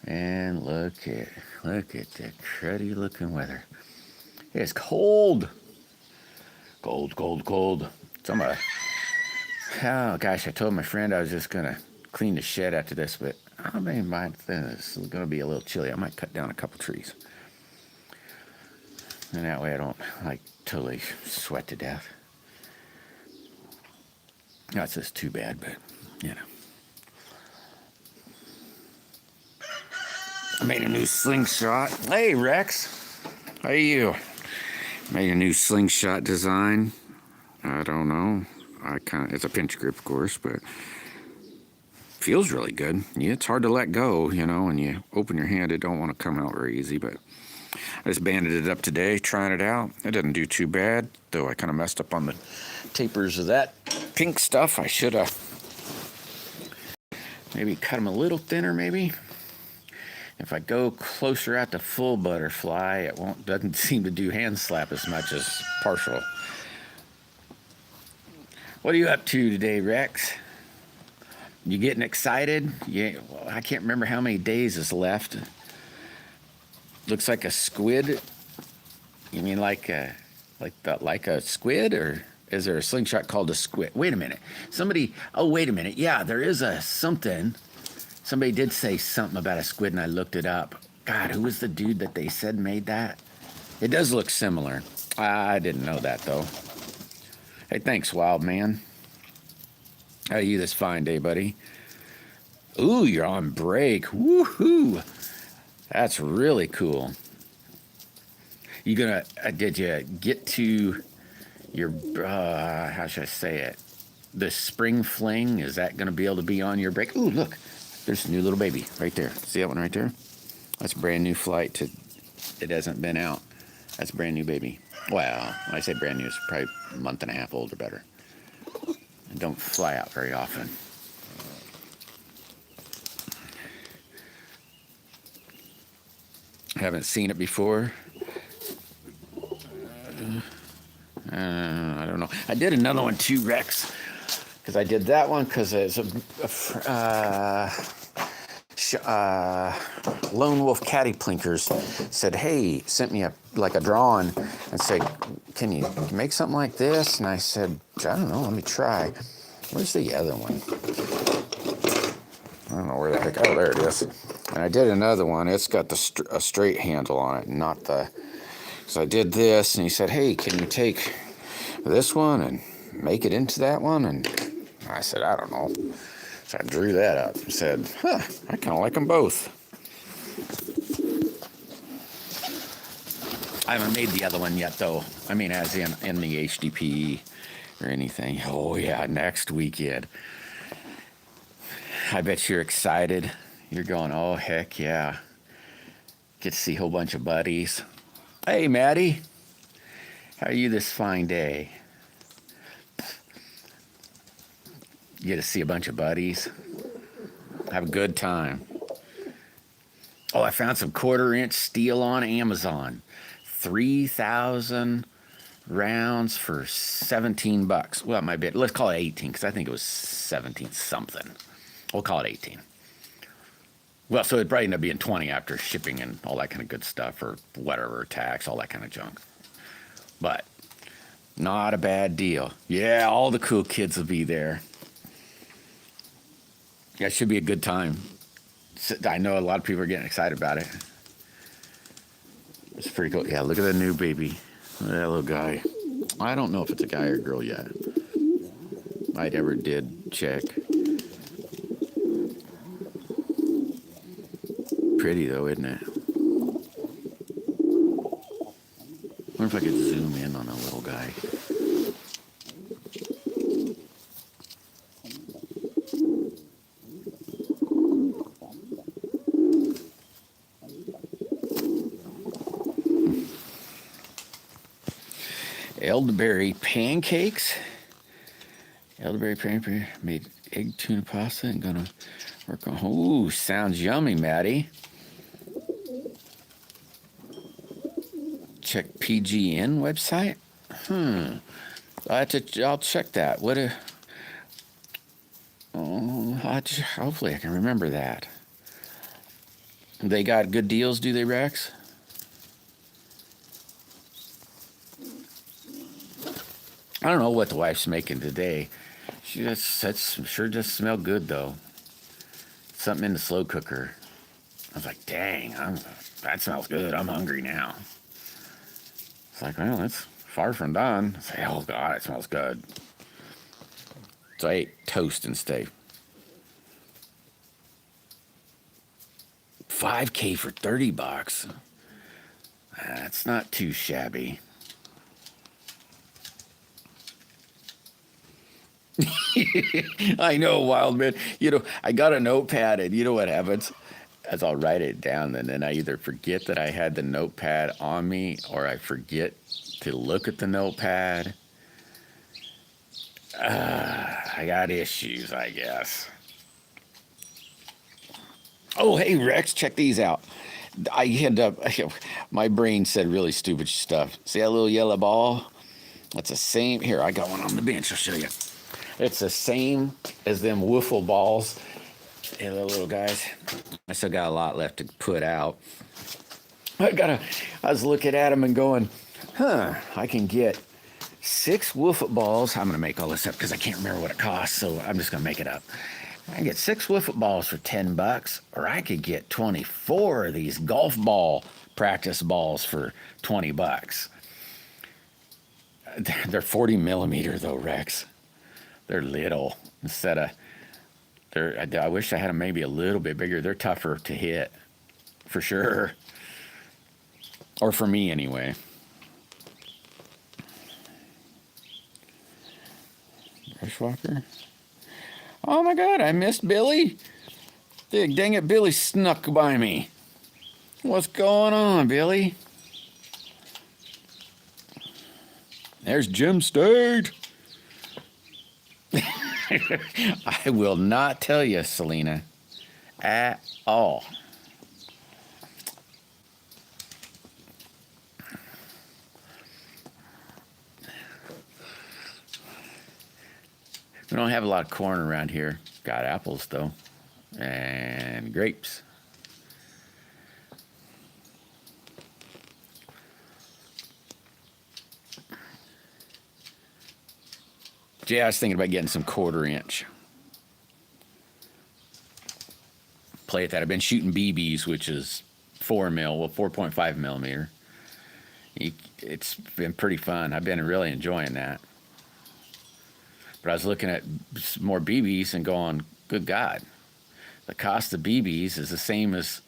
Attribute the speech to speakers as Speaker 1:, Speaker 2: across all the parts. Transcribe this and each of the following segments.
Speaker 1: And look at the cruddy looking weather. It's cold. Cold, cold, cold. Oh gosh, I told my friend I was just gonna clean the shed after this, but I mean, this is gonna be a little chilly. I might cut down a couple trees, and that way I don't like totally sweat to death. That's just too bad, but you know. I made a new slingshot. Hey Rex, how are you? Made a new slingshot design. I don't know. It's a pinch grip, of course, but feels really good. Yeah, it's hard to let go, you know, when you open your hand, it don't want to come out very easy, but I just banded it up today, trying it out. It didn't do too bad, though I kind of messed up on the tapers of that pink stuff. I should have maybe cut them a little thinner, maybe. If I go closer out to full butterfly, doesn't seem to do hand slap as much as partial. What are you up to today, Rex? You getting excited? Yeah, well, I can't remember how many days is left. Looks like a squid. You mean like a squid, or is there a slingshot called a squid? Wait a minute. Wait a minute. Yeah, there is something. Somebody did say something about a squid, and I looked it up. God, who was the dude that they said made that? It does look similar. I didn't know that, though. Hey, thanks, Wild Man. How are you this fine day, buddy? Ooh, you're on break. Woohoo! That's really cool. Did you get to your, how should I say it? The spring fling, is that gonna be able to be on your break? Ooh, look, there's a new little baby right there. See that one right there? That's a brand new flight it hasn't been out. That's a brand new baby. Well, when I say brand new, it's probably a month and a half old or better. And don't fly out very often. Haven't seen it before. I don't know. I did another one too, Rex, because I did that one because it's Lone Wolf Caddy Plinkers said, hey, sent me a drawing and said, can you make something like this? And I said, I don't know, let me try. Where's the other one? I don't know where the heck. Oh, there it is. And I did another one. It's got a straight handle on it, not the. So I did this, and he said, hey, can you take this one and make it into that one? And I said, I don't know. So I drew that up and said, I kind of like them both. I haven't made the other one yet, though. I mean, as in the HDP or anything. Oh, yeah, next weekend. I bet you're excited. You're going, oh, heck yeah. Get to see a whole bunch of buddies. Hey, Maddie. How are you this fine day? You get to see a bunch of buddies. Have a good time. Oh, I found some 1/4-inch steel on Amazon. 3,000 rounds for $17. Well, it might be. Let's call it 18 because I think it was 17 something. We'll call it 18. Well, so it'd probably end up being 20 after shipping and all that kind of good stuff, or whatever, tax, all that kind of junk. But not a bad deal. Yeah, all the cool kids will be there. Yeah, it should be a good time. I know a lot of people are getting excited about it. It's pretty cool. Yeah, look at that new baby. Look at that little guy. I don't know if it's a guy or a girl yet. I never did check. Pretty though, isn't it? I wonder if I could zoom in on a little guy. Elderberry pancakes. Elderberry pancakes. Made egg tuna pasta and gonna work on. Ooh, sounds yummy, Maddie. Check PGN website. I'll check that. Hopefully I can remember that. They got good deals, do they, Rex? I don't know what the wife's making today. That's sure just smelled good though. Something in the slow cooker. I was like, dang, that smells good. I'm hungry now. It's like, well, that's far from done. I say, oh God, it smells good. So I ate toast instead. 5K for $30. That's not too shabby. I know, wild man. I got a notepad, and you know what happens? As I'll write it down, and then I either forget that I had the notepad on me, or I forget to look at the notepad. I got issues, I guess. Oh, hey, Rex, check these out. My brain said really stupid stuff. See that little yellow ball? That's the same. Here, I got one on the bench. I'll show you. It's the same as them wiffle balls. Hey, the little guys. I still got a lot left to put out. I was looking at them and going, I can get 6 wiffle balls. I'm going to make all this up because I can't remember what it costs, so I'm just going to make it up. I can get 6 wiffle balls for $10, or I could get 24 of these golf ball practice balls for $20. They're 40 millimeter though, Rex. They're little instead of. I wish I had them maybe a little bit bigger. They're tougher to hit, for sure. Or for me anyway. Bushwalker. Oh my God, I missed Billy. Dang it, Billy snuck by me. What's going on, Billy? There's Jim State. I will not tell you, Selena, at all. We don't have a lot of corn around here. Got apples, though, and grapes. Yeah, I was thinking about getting some 1/4 inch. Play at that. I've been shooting BBs, which is 4.5 millimeter. It's been pretty fun. I've been really enjoying that. But I was looking at more BBs and going, good God, the cost of BBs is the same as,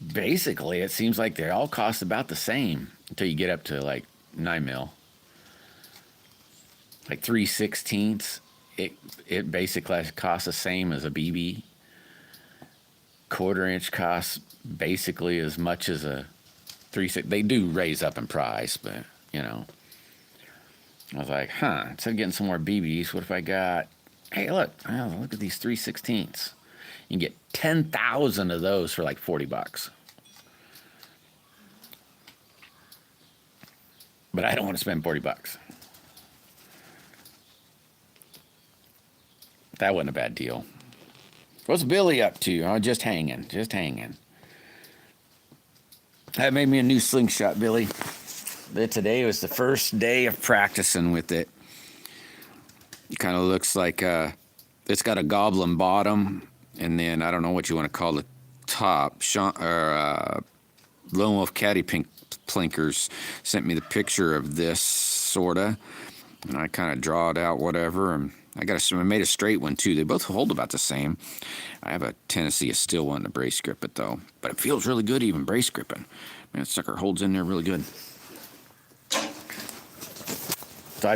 Speaker 1: basically, it seems like they all cost about the same until you get up to like 9 mil. Like 3/16, it basically costs the same as a BB. 1/4 inch costs basically as much as a 3/6. They do raise up in price, but I was like, instead of getting some more BBs, what if I got, hey, look at these 3/16. You can get 10,000 of those for like $40. But I don't want to spend $40. That wasn't a bad deal. What's Billy up to? Oh, just hanging. That made me a new slingshot, Billy. Today was the first day of practicing with it. It kind of looks like it's got a goblin bottom, and then I don't know what you want to call the top. Lone Wolf Caddy Plinkers sent me the picture of this, sorta, and I kind of draw it out, whatever, and I made a straight one too. They both hold about the same. I have a tendency of still wanting to brace grip it though, but it feels really good even brace gripping. Man, that sucker holds in there really good. So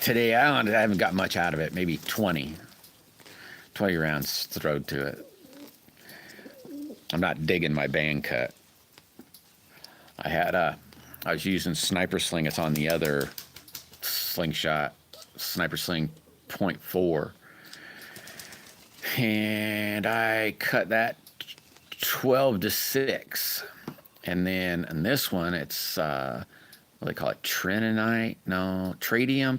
Speaker 1: today I haven't got much out of it, maybe 20 rounds thrown to it. I'm not digging my band cut. I was using Sniper Sling. It's on the other slingshot, Sniper Sling 0.4, and I cut that 12-6, and then in this one it's what do they call it, tradium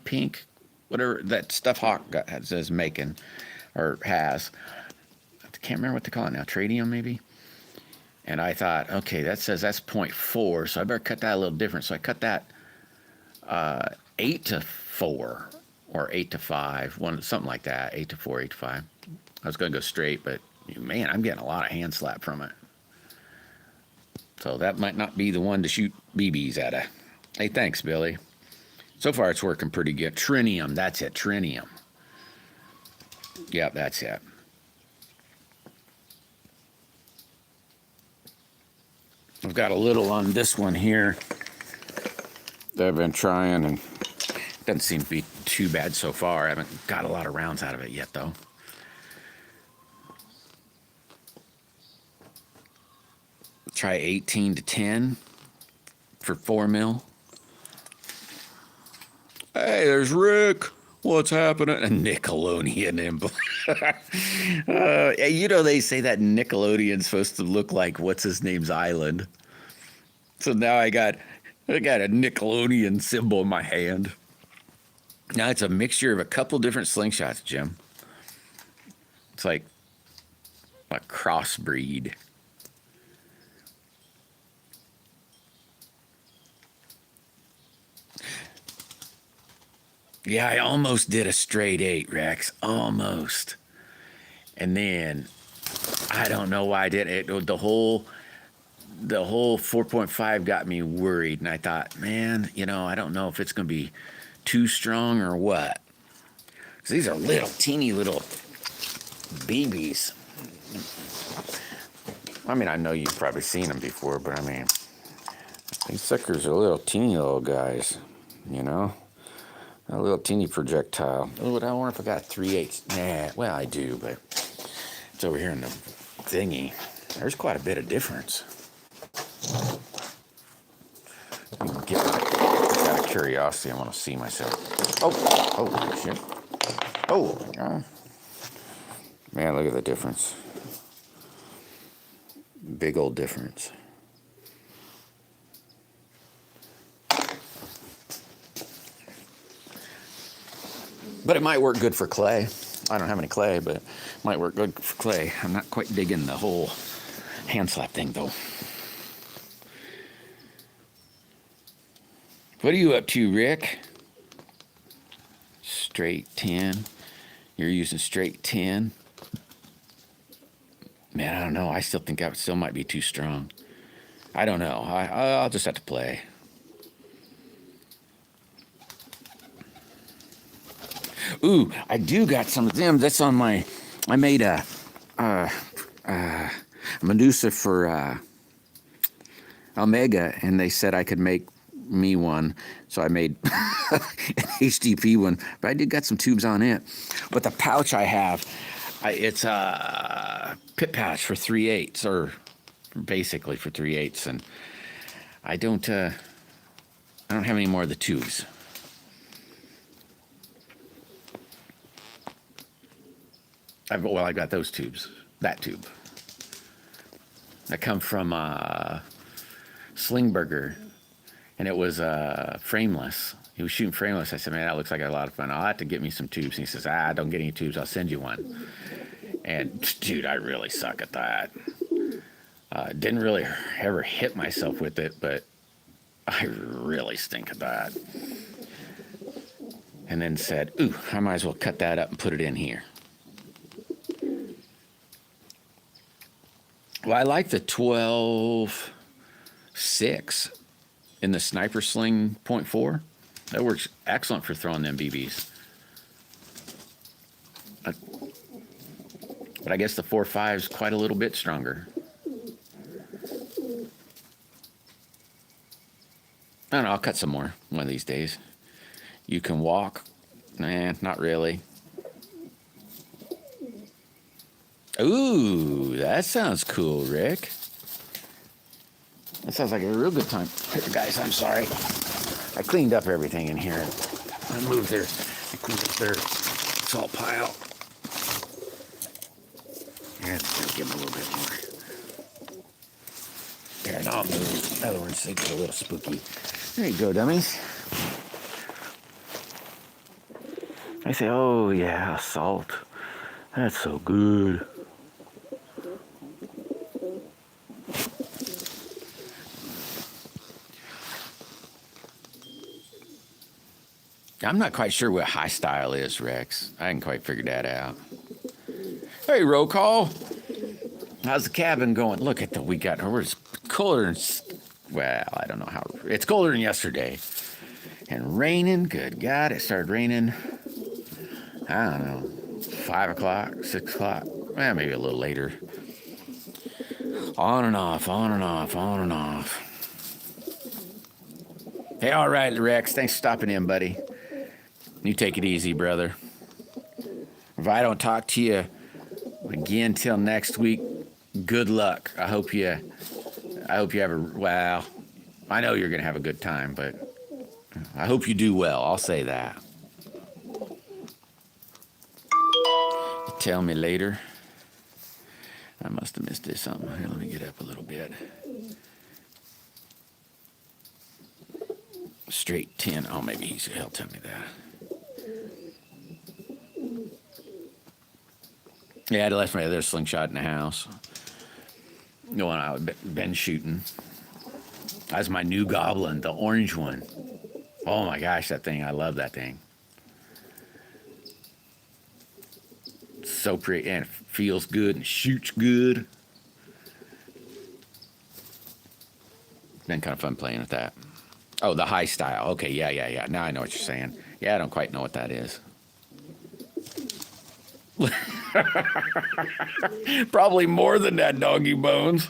Speaker 1: pink, whatever that stuff Hawk is making or has. I can't remember what they call it now, tradium maybe. And I thought, okay, that says that's 0.4, so I better cut that a little different. So I cut that 8 to 4 or 8 to 5, something like that, 8 to 4, 8 to 5. I was going to go straight, but man, I'm getting a lot of hand slap from it. So that might not be the one to shoot BBs at a. Hey, thanks, Billy. So far, it's working pretty good. Trinium, that's it, trinium. Yep, that's it. I've got a little on this one here that I've been trying, and doesn't seem to be too bad so far. I haven't got a lot of rounds out of it yet, though. Try 18 to 10 for 4 mil. Hey, there's Rick. What's happening? A Nickelodeon emblem. You know, they say that Nickelodeon's supposed to look like what's his name's island. So now I got a Nickelodeon symbol in my hand. Now it's a mixture of a couple different slingshots, Jim. It's like a crossbreed. Yeah, I almost did a straight 8, Rex. Almost. And then I don't know why I did it. The whole 4.5 got me worried, and I thought, man, you know, I don't know if it's going to be too strong or what. Because these are little, teeny little BBs. I mean, I know you've probably seen them before, but I mean, these suckers are little, teeny little guys, you know? A little teeny projectile. Oh, I wonder if I got a 3/8. Nah, well, I do, but it's over here in the thingy. There's quite a bit of difference. Out of curiosity, I want to see myself. Oh, shit. Oh, man, look at the difference. Big old difference. But it might work good for clay. I don't have any clay, but it might work good for clay. I'm not quite digging the whole hand slap thing, though. What are you up to, Rick? Straight 10. You're using straight 10. Man, I don't know. I still think that still might be too strong. I don't know. I'll just have to play. Ooh, I do got some of them. That's on my. I made a Medusa for Omega, and they said I could make me one, so I made an HDP one. But I did got some tubes on it. But the pouch I have, it's a pit pouch for 3/8, or basically for 3/8, and I don't have any more of the tubes. I got those tubes. That tube. That come from Slingburger, and it was frameless. He was shooting frameless. I said, man, that looks like a lot of fun. I'll have to get me some tubes. And he says, don't get any tubes. I'll send you one. And, dude, I really suck at that. Didn't really ever hit myself with it, but I really stink at that. And then said, ooh, I might as well cut that up and put it in here. Well, I like the 12.6 in the Sniper Sling .4. That works excellent for throwing them BBs. But I guess the 4.5 is quite a little bit stronger. I don't know, I'll cut some more one of these days. You can walk. Nah, not really. Ooh, that sounds cool, Rick. That sounds like a real good time. Here, guys, I'm sorry. I cleaned up everything in here. I cleaned up their salt pile. Yeah, I'll give them a little bit more. Here, and I'll move. In other words, they get a little spooky. There you go, dummies. I say, oh yeah, salt. That's so good. I'm not quite sure what high style is, Rex. I haven't quite figured that out. Hey, roll call. How's the cabin going? Look at the we got. It's colder than. Well, I don't know how. It's colder than yesterday, and raining. Good God, it started raining. I don't know, 5 o'clock, 6 o'clock. Well, maybe a little later. On and off, on and off, on and off. Hey, all right, Rex. Thanks for stopping in, buddy. You take it easy, brother. If I don't talk to you again till next week, good luck. I hope you have well, I know you're going to have a good time, but I hope you do well. I'll say that. Tell me later. I must have missed this something. Here, let me get up a little bit. Straight 10. Oh, maybe he'll tell me that. Yeah, I left my other slingshot in the house. The one I've been shooting. That's my new goblin, the orange one. Oh my gosh, that thing. I love that thing. So pretty, and it feels good and shoots good. Been kind of fun playing with that. Oh, the high style. Okay, yeah. Now I know what you're saying. Yeah, I don't quite know what that is. Probably more than that, Doggy Bones.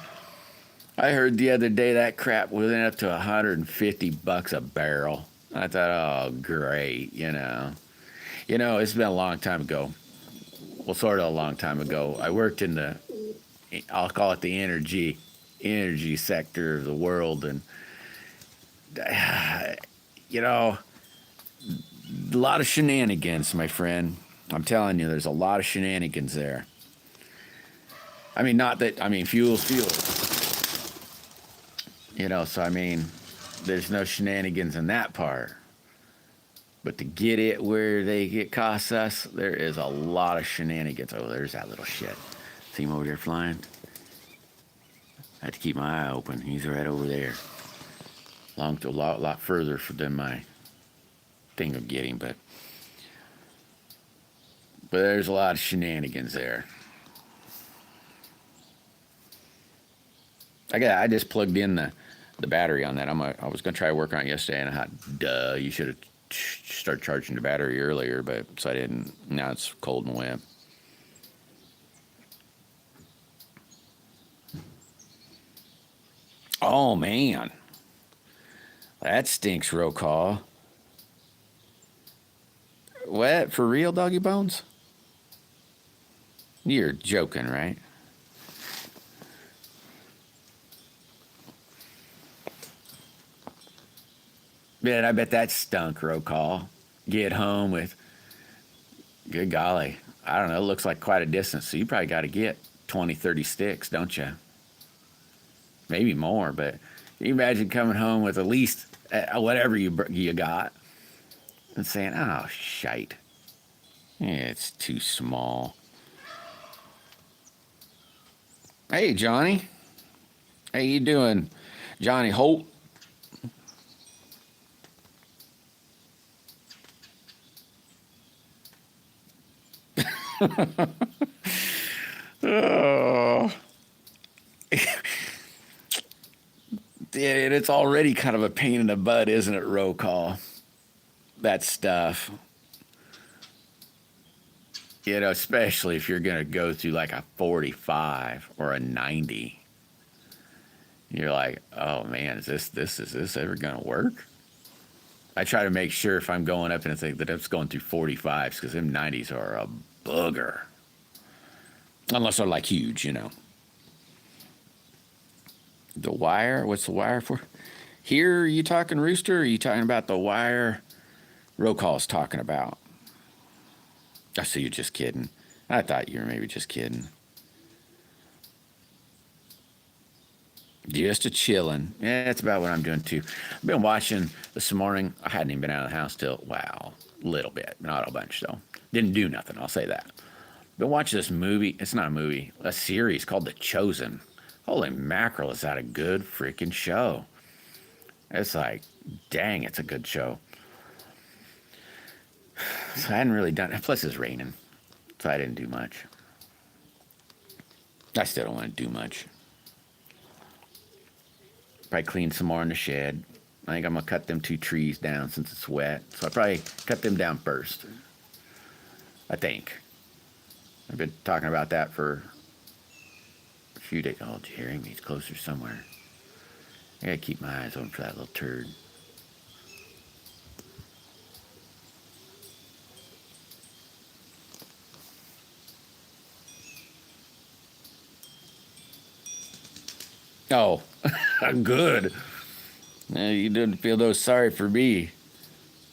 Speaker 1: I heard the other day that crap went up to $150 a barrel. I thought, oh, great, you know. It's been a long time ago. Well, sort of a long time ago. I worked in the, I'll call it the energy sector of the world, and a lot of shenanigans, my friend. I'm telling you, there's a lot of shenanigans there. Fuel's fuel. There's no shenanigans in that part. But to get it where it costs us, there is a lot of shenanigans. Oh, there's that little shit. See him over there flying? I had to keep my eye open. He's right over there. A lot further than my thing will get him, but there's a lot of shenanigans there. I just plugged in the battery on that. I was gonna try to work on it yesterday, and I thought, duh, you should have started charging the battery earlier, so I didn't. Now it's cold and wet. Oh man, that stinks, roll call. What, for real, Doggy Bones? You're joking, right? Man, I bet that stunk, roll call. Get home with, good golly, I don't know, it looks like quite a distance, so you probably got to get 20, 30 sticks, don't you? Maybe more, but can you imagine coming home with at least whatever you got and saying, oh, shite. Yeah, it's too small. Hey, Johnny. How you doing, Johnny Holt? Oh. It's already kind of a pain in the butt, isn't it, roll call? That stuff. Especially if you're going to go through like a 45 or a 90. You're like, oh man, is this ever going to work? I try to make sure if I'm going up and think that it's going through 45s, because them 90s are a booger. Unless they're like huge, The wire? What's the wire for? Here, are you talking rooster, or are you talking about the wire roll call's talking about? I see you're just kidding. I thought you were maybe just kidding. Just a chilling. Yeah, that's about what I'm doing too. I've been watching this morning. I hadn't even been out of the house till, a little bit. Not a bunch, though. Didn't do nothing, I'll say that. Been watching this movie. It's not a movie. A series called The Chosen. Holy mackerel, is that a good freaking show. It's like, dang, it's a good show. So I hadn't really done. Plus, it's raining, so I didn't do much. I still don't want to do much. Probably clean some more in the shed. I think I'm gonna cut them 2 trees down since it's wet. So I probably cut them down first. I think. I've been talking about that for a few days. Oh, Jeremy's closer somewhere. I gotta keep my eyes open for that little turd. Oh, I'm good. You didn't feel no sorry for me.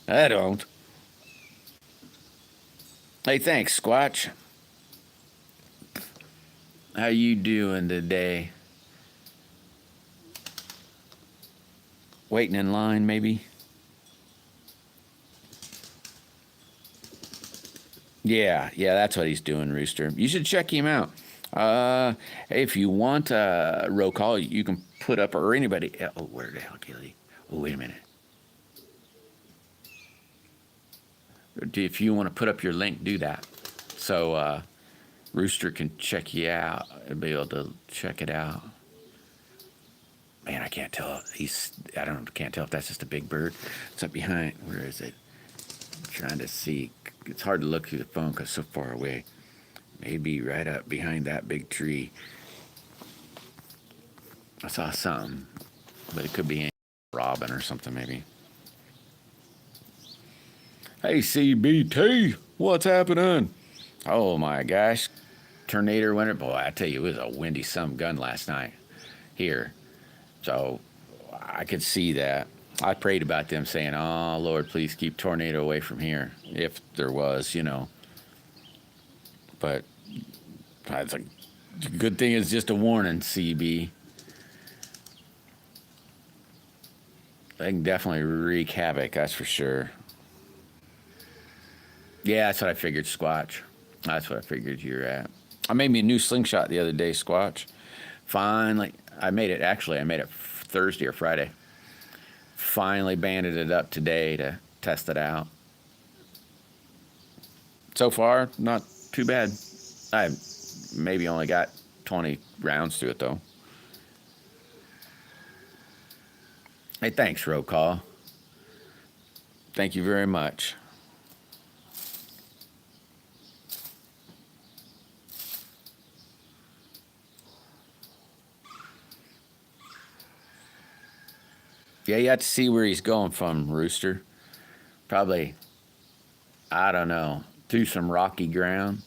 Speaker 1: I don't. Hey, thanks, Squatch. How you doing today? Waiting in line, maybe? Yeah, that's what he's doing, Rooster. You should check him out. If you want a roll call, you can put up, or anybody. Oh, where the hell, Gilly? Oh, wait a minute. If you want to put up your link, do that. So Rooster can check you out and be able to check it out. Man, I can't tell. Can't tell if that's just a big bird. It's up behind. Where is it? I'm trying to see. It's hard to look through the phone because it's so far away. Maybe right up behind that big tree. I saw something, but it could be a robin or something maybe. Hey, CBT, what's happening? Oh my gosh, tornado winter. Boy, I tell you, it was a windy some gun last night here. So I could see that. I prayed about them saying, oh, Lord, please keep tornado away from here. If there was, But that's a good thing it's just a warning, CB. They can definitely wreak havoc, that's for sure. Yeah, that's what I figured, Squatch. That's what I figured you're at. I made me a new slingshot the other day, Squatch. Finally, I made it Thursday or Friday. Finally banded it up today to test it out. So far, not too bad. I maybe only got 20 rounds to it, though. Hey, thanks, Roll Call. Thank you very much. Yeah, you have to see where he's going from, Rooster. Probably, I don't know, through some rocky ground.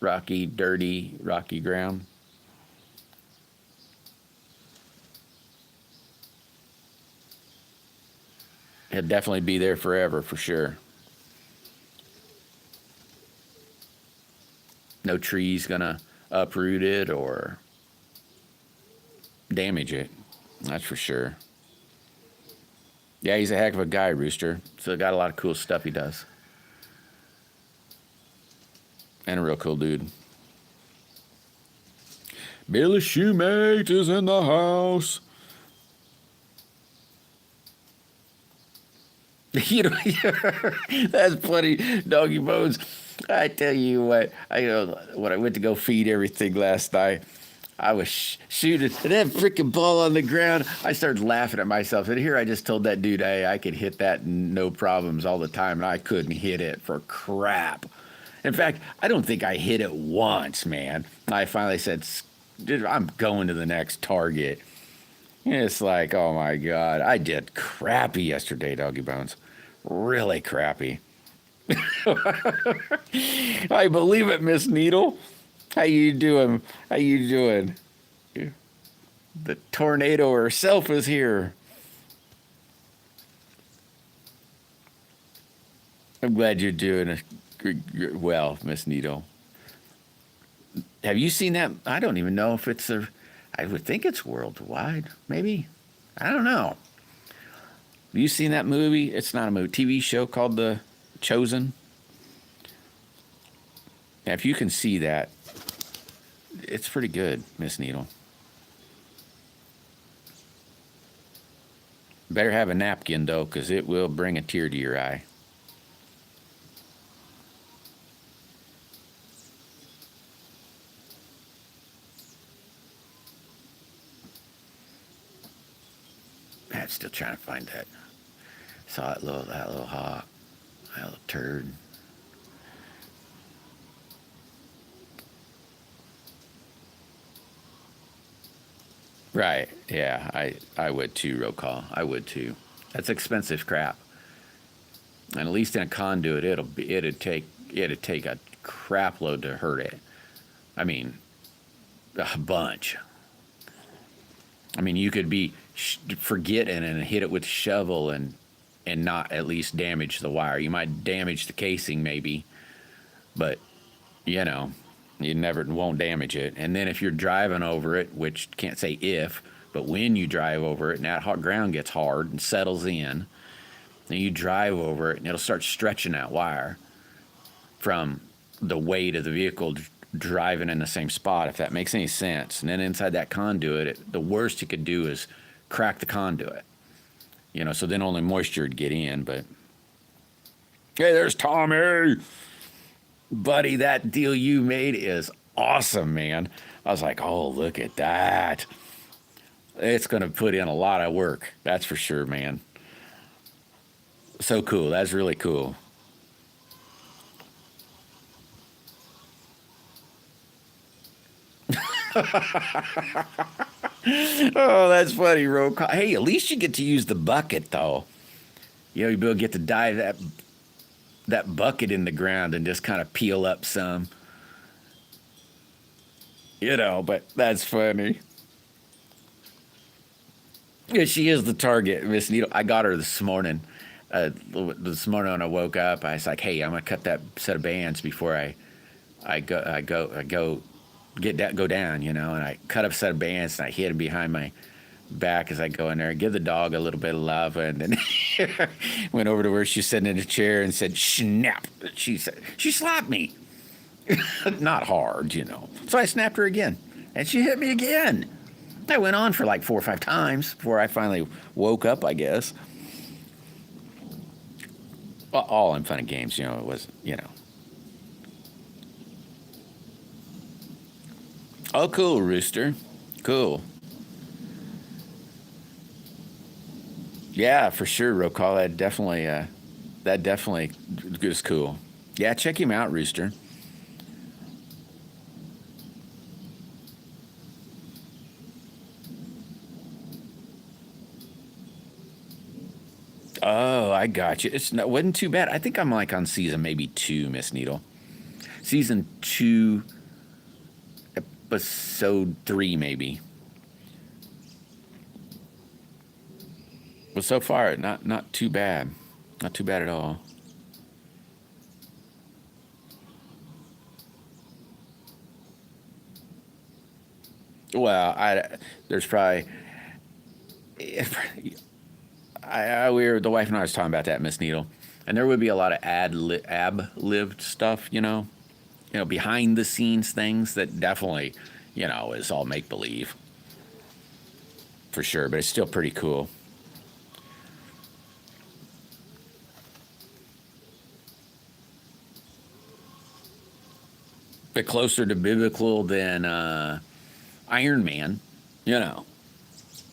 Speaker 1: Rocky, dirty, rocky ground. He'll definitely be there forever, for sure. No tree's gonna uproot it or damage it. That's for sure. Yeah, he's a heck of a guy, Rooster. So got a lot of cool stuff he does. And a real cool dude. Billy Shoemate is in the house. That's funny, Doggy Bones. I tell you what, when I went to go feed everything last night, I was shooting, and that freaking ball on the ground, I started laughing at myself. And here I just told that dude, hey, I could hit that no problems all the time, and I couldn't hit it for crap. In fact, I don't think I hit it once, man. I finally said, dude, I'm going to the next target. It's like, oh my God, I did crappy yesterday, Doggy Bones. Really crappy. I believe it, Miss Needle. How you doing? The tornado herself is here. I'm glad you're doing well, Miss Needle. Have you seen that? I don't even know if it's I would think it's worldwide, maybe. I don't know. Have you seen that movie? It's not a movie. TV show called The Chosen. Now, if you can see that, it's pretty good, Miss Needle. Better have a napkin, though, because it will bring a tear to your eye. I'm still trying to find that. Saw that little hawk, that little turd. Right. Yeah. I would too, roll call. I would too. That's expensive crap. And at least in a conduit, it'd take a crap load to hurt it. I mean, a bunch. I mean, you could be forgetting and hit it with a shovel and not at least damage the wire. You might damage the casing maybe, but you know, you never won't damage it. And then if you're driving over it, which can't say if, but when you drive over it and that hot ground gets hard and settles in, then you drive over it and it'll start stretching that wire from the weight of the vehicle driving in the same spot, if that makes any sense. And then inside that conduit, the worst you could do is crack the conduit. You know, so then only moisture would get in. But hey, there's Tommy. Buddy, that deal you made is awesome, man. I was like, oh, look at that. It's going to put in a lot of work. That's for sure, man. So cool. That's really cool. Oh, that's funny, Ro. Hey, at least you get to use the bucket, though. You know, you'll be able to get to dive that bucket in the ground and just kind of peel up some. You know, but that's funny. Yeah, she is the target, Miss Needle. I got her this morning. This morning when I woke up, I was like, "Hey, I'm gonna cut that set of bands before I go go down, you know." And I cut up a set of bands and I hid them behind my back as I go in there, give the dog a little bit of love, and then went over to where she's sitting in a chair and said, "Snap!" She slapped me, not hard, you know. So I snapped her again, and she hit me again. I went on for like 4 or 5 times before I finally woke up, I guess. All in fun and games, you know. It was, you know. Oh, cool, Rooster. Cool. Yeah, for sure, Rokal. That definitely is cool. Yeah, check him out, Rooster. Oh, I got you. Wasn't too bad. I think I'm like on season maybe 2, Miss Needle. Season 2, episode 3, maybe. But so far, not too bad. Not too bad at all. Well, there's probably the wife and I was talking about that, Miss Needle, and there would be a lot of ab lived stuff, behind the scenes things that definitely, is all make believe for sure, but it's still pretty cool. Bit closer to biblical than Iron Man,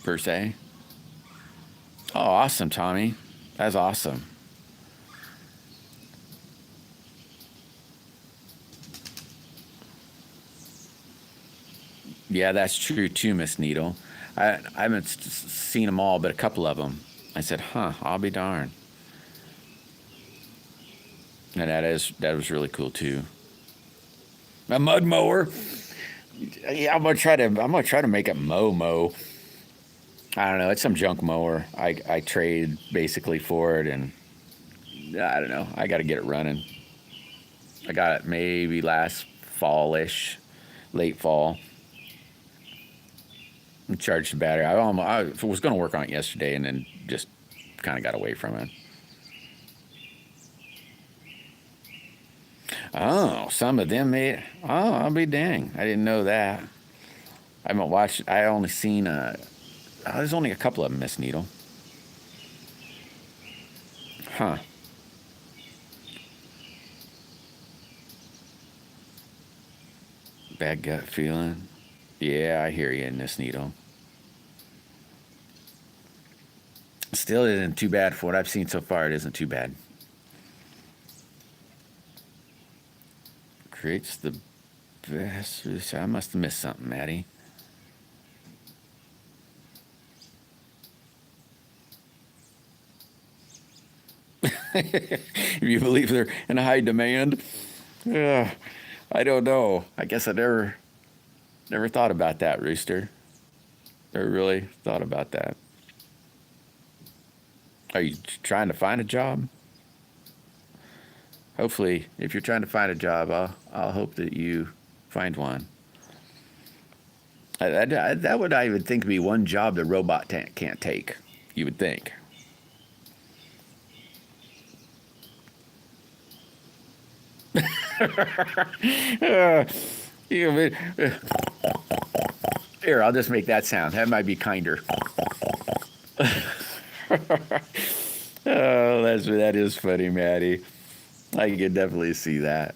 Speaker 1: per se. Oh, awesome, Tommy. That's awesome. Yeah, that's true too, Miss Needle. I haven't seen them all, but a couple of them. I said, "Huh, I'll be darned." And that was really cool too. A mud mower. Yeah, I'm gonna try to make it mow. I don't know. It's some junk mower. I trade basically for it, and I don't know. I got to get it running. I got it maybe last fallish, late fall. I charged the battery. I was going to work on it yesterday, and then just kind of got away from it. Oh, some of them made. Oh, I'll be dang. I didn't know that. I haven't watched. I only seen. There's only a couple of them, Miss Needle. Huh. Bad gut feeling. Yeah, I hear you, Miss Needle. Still isn't too bad for what I've seen so far. It isn't too bad. Creates the best. I must have missed something, Maddie. If you believe they're in high demand, I don't know. I guess I never thought about that, Rooster. Never really thought about that. Are you trying to find a job? Hopefully, if you're trying to find a job, I'll hope that you find one. That would, I would think, be one job the robot can't take. You would think. Here, I'll just make that sound. That might be kinder. Oh, that is funny, Maddie. I can definitely see that.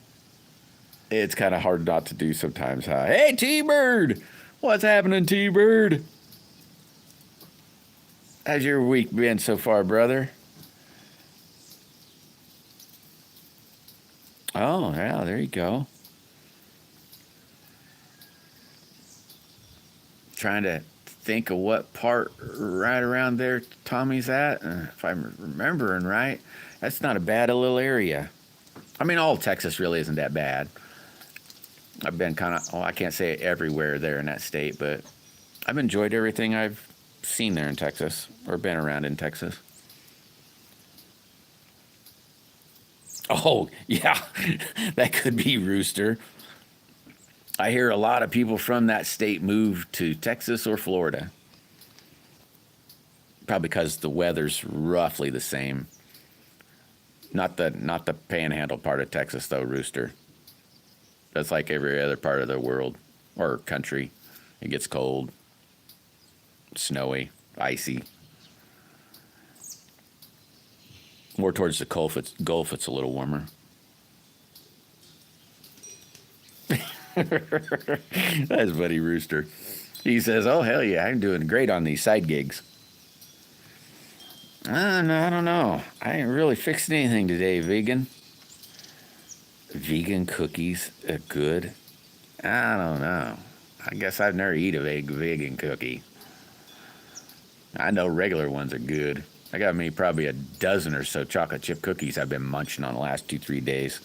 Speaker 1: It's kind of hard not to do sometimes, huh? Hey, T-Bird! What's happening, T-Bird? How's your week been so far, brother? Oh, yeah, there you go. Trying to think of what part right around there Tommy's at. If I'm remembering right, that's not a bad little area. I mean, all Texas really isn't that bad. I've been kind of, I can't say everywhere there in that state, but I've enjoyed everything I've seen there in Texas or been around in Texas. Oh, yeah, that could be Rooster. I hear a lot of people from that state move to Texas or Florida. Probably because the weather's roughly the same. Not the panhandle part of Texas though, Rooster. That's like every other part of the world or country. It gets cold, snowy, icy. More towards the Gulf, it's a little warmer. That's Buddy Rooster. He says, "Oh hell yeah, I'm doing great on these side gigs." No, I don't know. I ain't really fixed anything today, vegan. Vegan cookies are good. I don't know. I guess I've never eat a vegan cookie. I know regular ones are good. I got me probably a dozen or so chocolate chip cookies I've been munching on the last 2-3 days.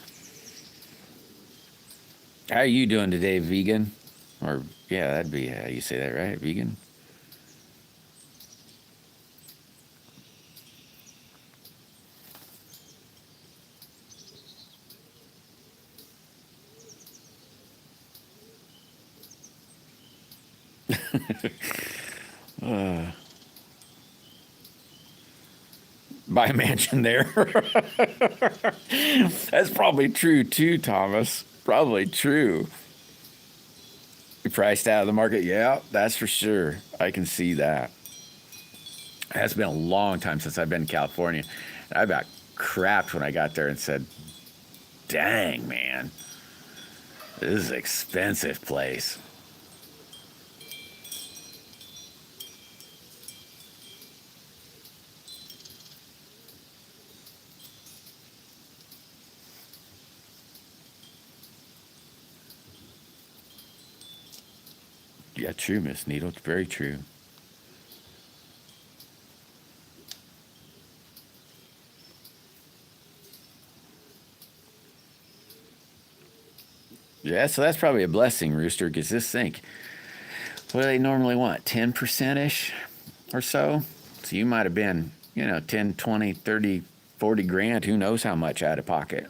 Speaker 1: How are you doing today, vegan? Or, yeah, that'd be how you say that, right? Vegan? Buy a mansion there. That's probably true, too, Thomas. Probably true. Priced out of the market? Yeah, that's for sure. I can see that. It's been a long time since I've been in California. I about crapped when I got there and said, dang, man, this is an expensive place. Yeah, true, Miss Needle. It's very true. Yeah, so that's probably a blessing, Rooster, because just think, what do they normally want? 10% ish or so? So you might have been, 10, 20, 30, 40 grand. Who knows how much out of pocket?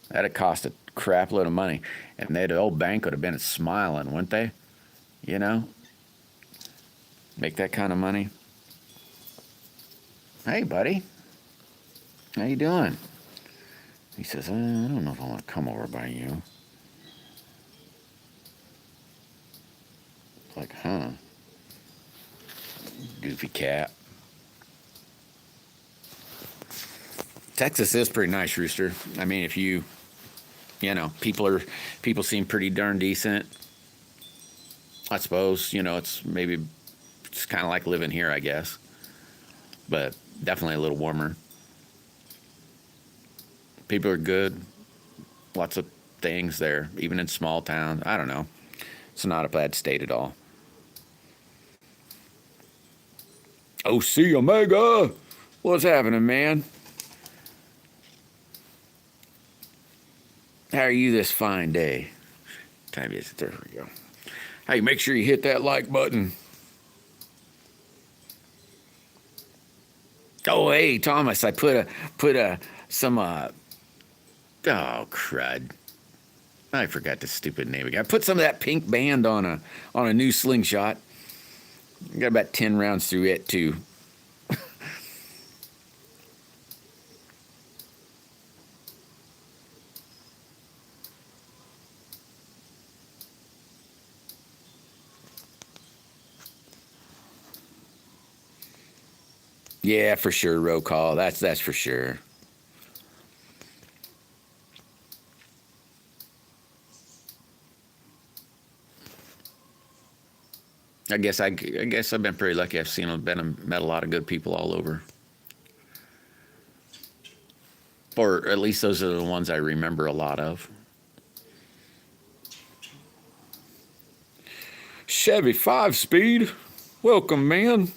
Speaker 1: That'd cost a crap load of money. And the old bank would have been smiling, wouldn't they? You know? Make that kind of money. Hey, buddy. How you doing? He says, I don't know if I want to come over by you. Like, huh? Goofy cat. Texas is pretty nice, Rooster. I mean, if people seem pretty darn decent. I suppose, it's kind of like living here, I guess. but definitely a little warmer. People are good. Lots of things there, even in small towns. I don't know. It's not a bad state at all. OC Omega! What's happening, man? How are you this fine day? Time is it? There we go. Hey, make sure you hit that like button. Oh, hey, Thomas, I put some oh crud. I forgot the stupid name again. I put some of that pink band on a new slingshot. I got about 10 rounds through it too. Yeah, for sure, roll call. That's for sure. I guess I've been pretty lucky. I've met a lot of good people all over. Or at least those are the ones I remember a lot of. Chevy 5-speed. Welcome, man.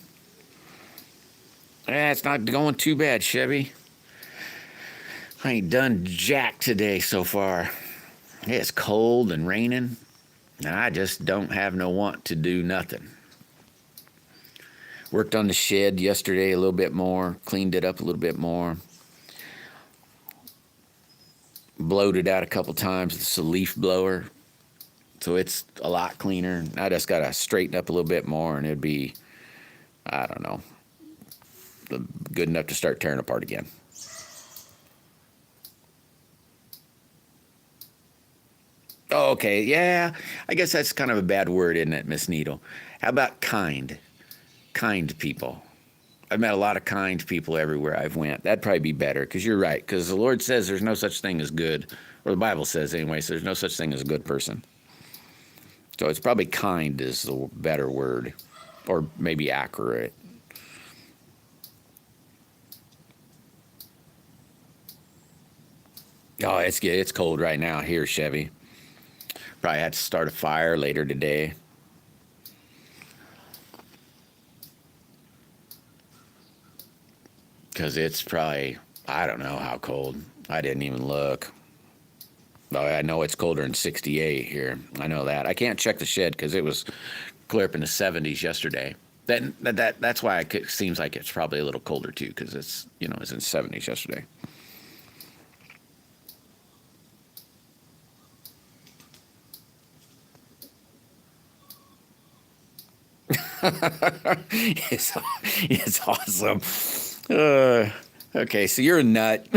Speaker 1: It's not going too bad, Chevy. I ain't done jack today so far. It's cold and raining, and I just don't have no want to do nothing. Worked on the shed yesterday a little bit more, cleaned it up a little bit more. Blowed it out a couple times with a leaf blower, so it's a lot cleaner. I just got to straighten up a little bit more, and it'd be, I don't know, good enough to start tearing apart again. Oh, okay, yeah, I guess that's kind of a bad word, isn't it, Miss Needle? How about kind? Kind people. I've met a lot of kind people everywhere I've went. That'd probably be better, because you're right, because the Lord says there's no such thing as good, or the Bible says anyway, so there's no such thing as a good person. So it's probably kind is the better word, or maybe accurate. Oh, it's cold right now here, Chevy. Probably had to start a fire later today. Because it's probably, I don't know how cold. I didn't even look. Oh, I know it's colder than 68 here. I know that. I can't check the shed because it was clear up in the 70s yesterday. That's why it seems like it's probably a little colder too, because it's in 70s yesterday. it's, it's awesome. Okay, so you're a nut.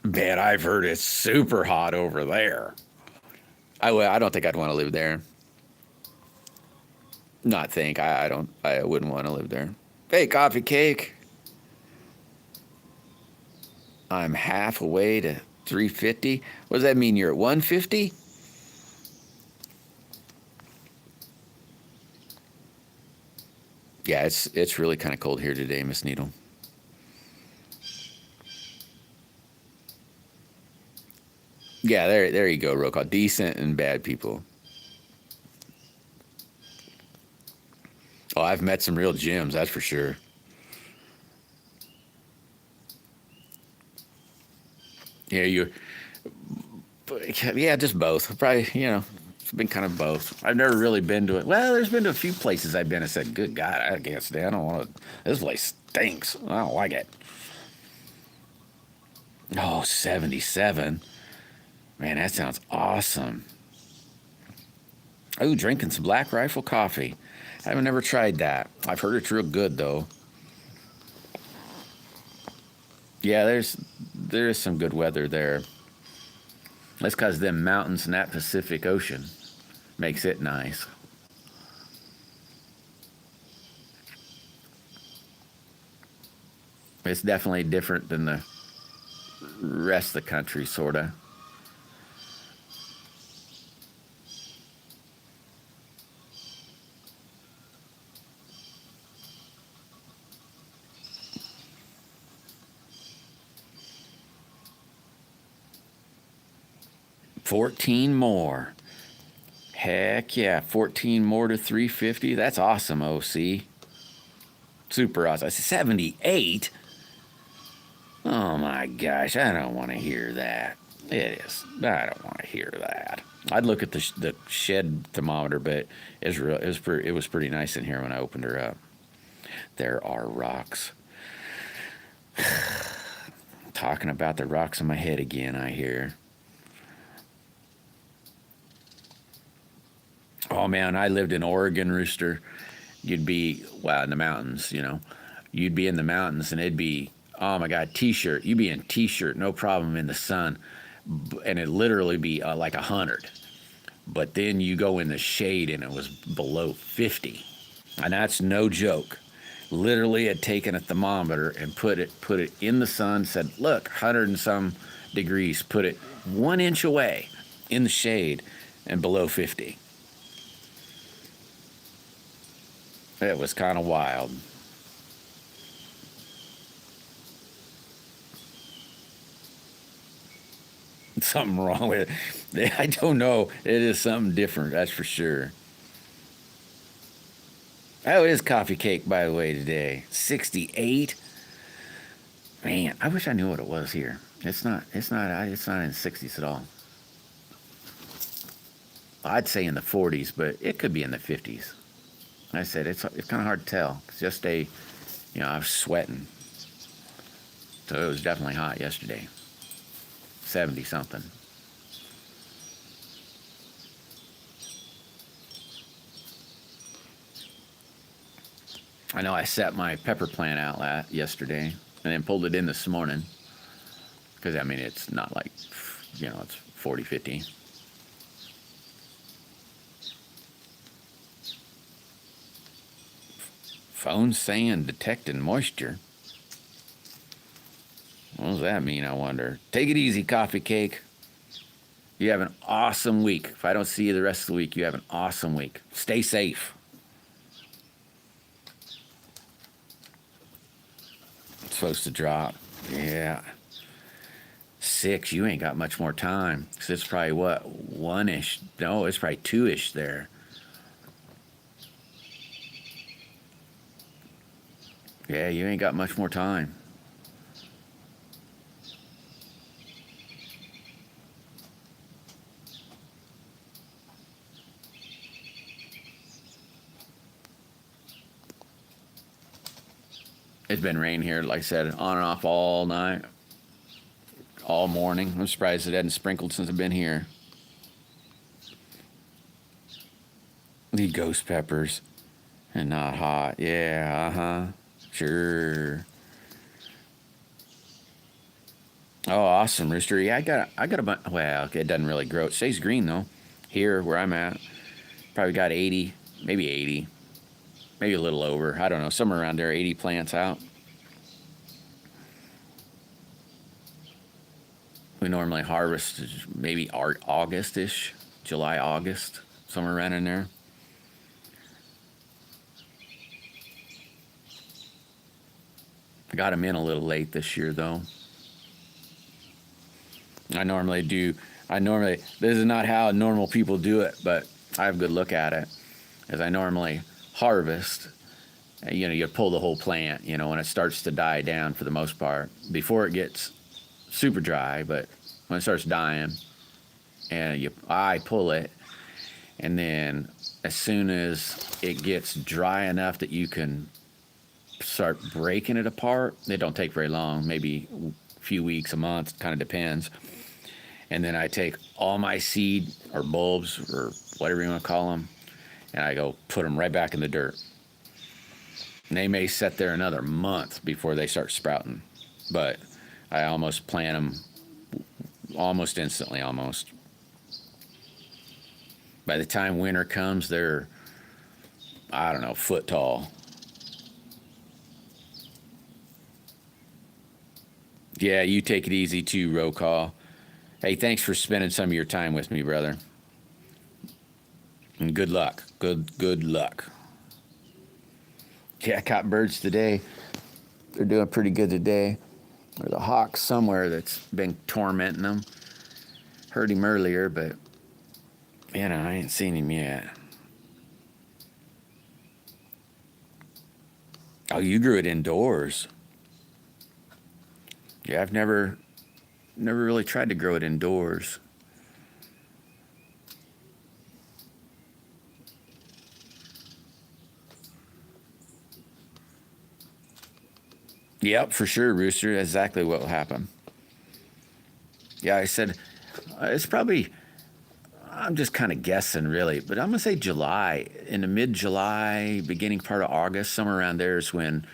Speaker 1: Man, I've heard it's super hot over there. I don't think I'd want to live there. Not think. I don't. I wouldn't want to live there. Hey, coffee cake. I'm half away to 350. What does that mean? You're at 150? Yeah, it's really kind of cold here today, Miss Needle. Yeah, there you go, Roka. Decent and bad people. Oh, I've met some real gems, that's for sure. Yeah, yeah, just both. Probably, it's been kind of both. I've never really been to it. Well, there's been to a few places I've been and said, good God, I can't stay. I don't want to. This place stinks. I don't like it. Oh, 77. Man, that sounds awesome. Oh, drinking some Black Rifle coffee. I haven't never tried that. I've heard it's real good, though. Yeah, there is some good weather there. That's because them mountains and that Pacific Ocean makes it nice. It's definitely different than the rest of the country, sorta. 14 more. Heck yeah, 14 more to 350. That's awesome, OC. Super awesome. I said 78? Oh my gosh, I don't want to hear that. It is. I don't want to hear that. I'd look at the shed thermometer, but it was pretty nice in here when I opened her up. There are rocks. Talking about the rocks in my head again, I hear. Oh man, I lived in Oregon, Rooster. You'd be, well, in the mountains, you know. You'd be in the mountains and it'd be, oh my God, t-shirt. You'd be in t-shirt, no problem in the sun. And it'd literally be like 100. But then you go in the shade and it was below 50. And that's no joke. Literally had taken a thermometer and put it in the sun, said, look, 100 and some degrees, put it 1 inch away in the shade and below 50. It was kind of wild. Something wrong with it. I don't know. It is something different, that's for sure. Oh, it is coffee cake, by the way, today. 68. Man, I wish I knew what it was here. It's not in the 60s at all. I'd say in the 40s, but it could be in the 50s. I said it's kind of hard to tell. It's just I was sweating. So it was definitely hot yesterday. 70 something. I know I set my pepper plant out yesterday and then pulled it in this morning. Because, I mean, it's not like, it's 40, 50. Phone saying detecting moisture. What does that mean, I wonder? Take it easy, coffee cake. You have an awesome week. If I don't see you the rest of the week, you have an awesome week. Stay safe. It's supposed to drop. Yeah. 6, you ain't got much more time. Because it's probably what? 1-ish. No, it's probably 2-ish there. Yeah, you ain't got much more time. It's been rain here, like I said, on and off all night, all morning. I'm surprised it hadn't sprinkled since I've been here. The ghost peppers and not hot. Yeah, sure. Oh, awesome, Rooster. Yeah, I got a bunch. Well, okay, it doesn't really grow. It stays green though. Here where I'm at, probably got 80, maybe 80. Maybe a little over. I don't know. Somewhere around there, 80 plants out. We normally harvest maybe August-ish. July, August. Somewhere around in there. I got them in a little late this year, though. This is not how normal people do it, but I have a good look at it. As I normally harvest, you pull the whole plant, when it starts to die down for the most part, before it gets super dry, but when it starts dying, and I pull it, and then as soon as it gets dry enough that you can start breaking it apart, it don't take very long, maybe a few weeks, a month, kind of depends. And then I take all my seed or bulbs or whatever you want to call them, and I go put them right back in the dirt. And they may sit there another month before they start sprouting, but I almost plant them almost instantly, almost. By the time winter comes, they're, I don't know, foot tall. Yeah, you take it easy too, roll call. Hey, thanks for spending some of your time with me, brother. And good luck. Good luck. Yeah, I caught birds today. They're doing pretty good today. There's a hawk somewhere that's been tormenting them. Heard him earlier, but I ain't seen him yet. Oh, you grew it indoors. Yeah, I've never really tried to grow it indoors. Yep, for sure, Rooster. That's exactly what will happen. Yeah, I said it's probably. I'm just kind of guessing, really, but I'm gonna say July. In the mid-July, beginning part of August, somewhere around there is when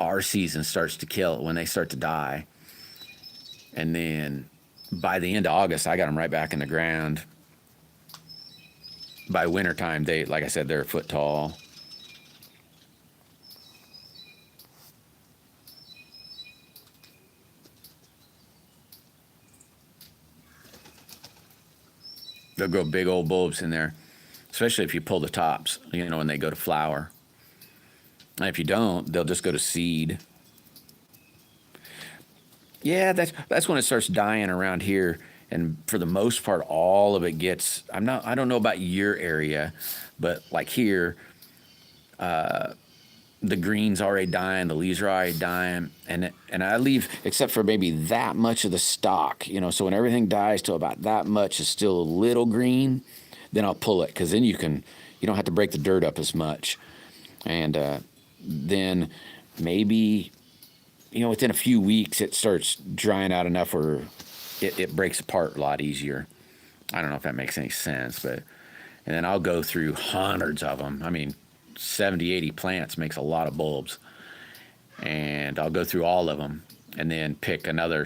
Speaker 1: our season starts to kill. When they start to die, and then by the end of August, I got them right back in the ground. By wintertime, they, like I said, they're a foot tall. They'll grow big old bulbs in there, especially if you pull the tops, when they go to flower. And if you don't, they'll just go to seed. Yeah, that's when it starts dying around here. And for the most part, all of it gets. I don't know about your area, but like here, the green's already dying, the leaves are already dying, and I leave except for maybe that much of the stalk, So when everything dies to about that much is still a little green, then I'll pull it because then you don't have to break the dirt up as much, and then maybe within a few weeks it starts drying out enough where it breaks apart a lot easier. I don't know if that makes any sense, but and then I'll go through hundreds of them. I mean, 70, 80 plants makes a lot of bulbs. And I'll go through all of them and then pick another,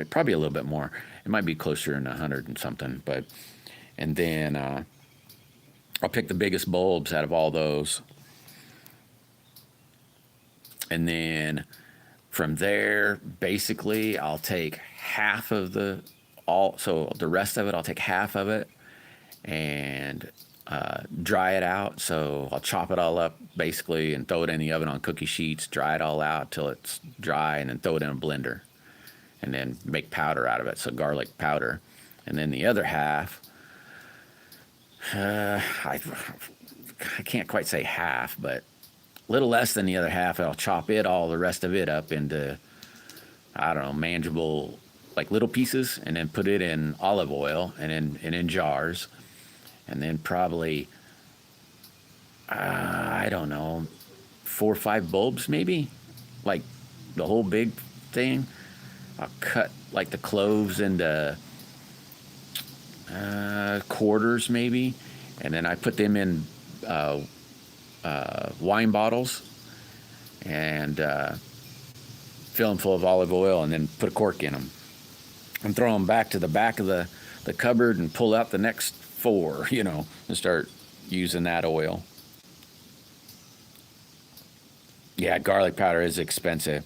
Speaker 1: probably a little bit more. It might be closer than 100 and something, and then I'll pick the biggest bulbs out of all those. And then from there, basically, I'll take half of so the rest of it, I'll take half of it and dry it out. So I'll chop it all up basically and throw it in the oven on cookie sheets, dry it all out till it's dry, and then throw it in a blender and then make powder out of it. So garlic powder. And then the other half, I can't quite say half, but a little less than the other half. I'll chop the rest of it up into, I don't know, manageable, like little pieces, and then put it in olive oil and in jars. And then probably, I don't know, 4 or 5 bulbs maybe, like the whole big thing. I'll cut like the cloves into quarters maybe, and then I put them in wine bottles and fill them full of olive oil, and then put a cork in them and throw them back to the back of the cupboard and pull out the next 4, and start using that oil. Yeah, garlic powder is expensive.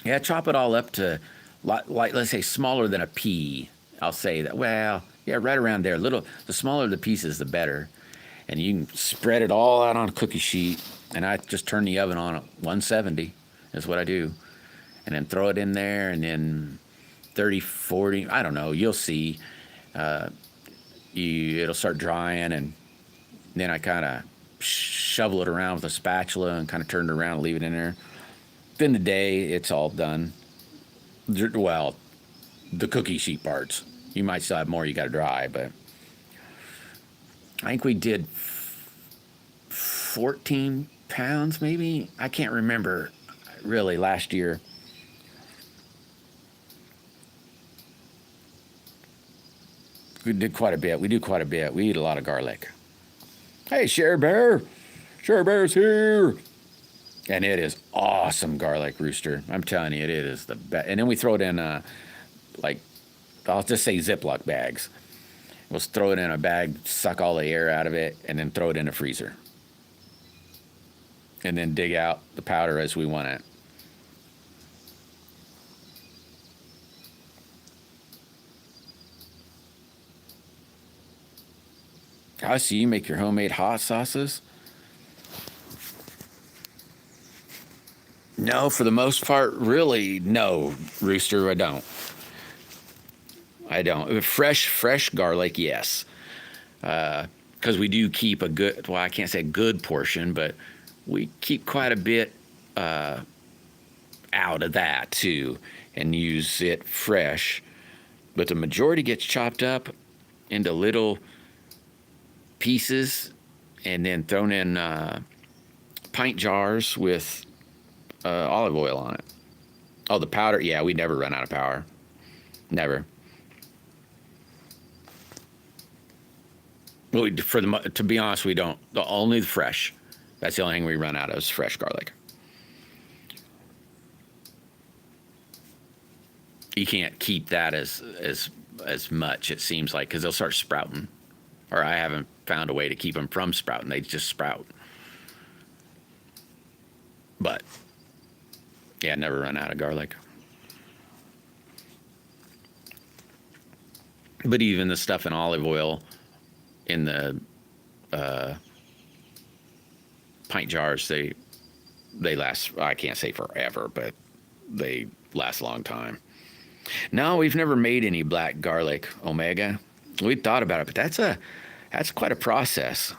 Speaker 1: Yeah, chop it all up to, like let's say, smaller than a pea. I'll say that. Well, yeah, right around there. The smaller the pieces, the better. And you can spread it all out on a cookie sheet. And I just turn the oven on at 170. Is what I do. And then throw it in there, and then 30, 40. I don't know. You'll see. It'll start drying, and then I kind of shovel it around with a spatula and kind of turn it around and leave it in there. Within the day, it's all done. Well, the cookie sheet parts. You might still have more you got to dry, but I think we did 14 pounds maybe. I can't remember really last year. We did quite a bit. We do quite a bit. We eat a lot of garlic. Hey, Share Bear. Share Bear's here. And it is awesome garlic, Rooster. I'm telling you, it is the best. And then we throw it in, I'll just say Ziploc bags. We'll throw it in a bag, suck all the air out of it, and then throw it in a freezer. And then dig out the powder as we want it. I see you make your homemade hot sauces. No, for the most part, really, no, Rooster, I don't. I don't. Fresh garlic, yes. Because we do keep a good, well, I can't say a good portion, but we keep quite a bit out of that too and use it fresh. But the majority gets chopped up into little pieces and then thrown in pint jars with olive oil on it. Oh, the powder, yeah, we never run out of powder. Never. Well, to be honest, we don't. Only the fresh. That's the only thing we run out of is fresh garlic. You can't keep that as much, it seems like, because they'll start sprouting. Or I haven't found a way to keep them from sprouting. They just sprout. But yeah, never run out of garlic. But even the stuff in olive oil in the pint jars, they last, I can't say forever, but they last a long time. No, we've never made any black garlic omega. We thought about it, but that's quite a process.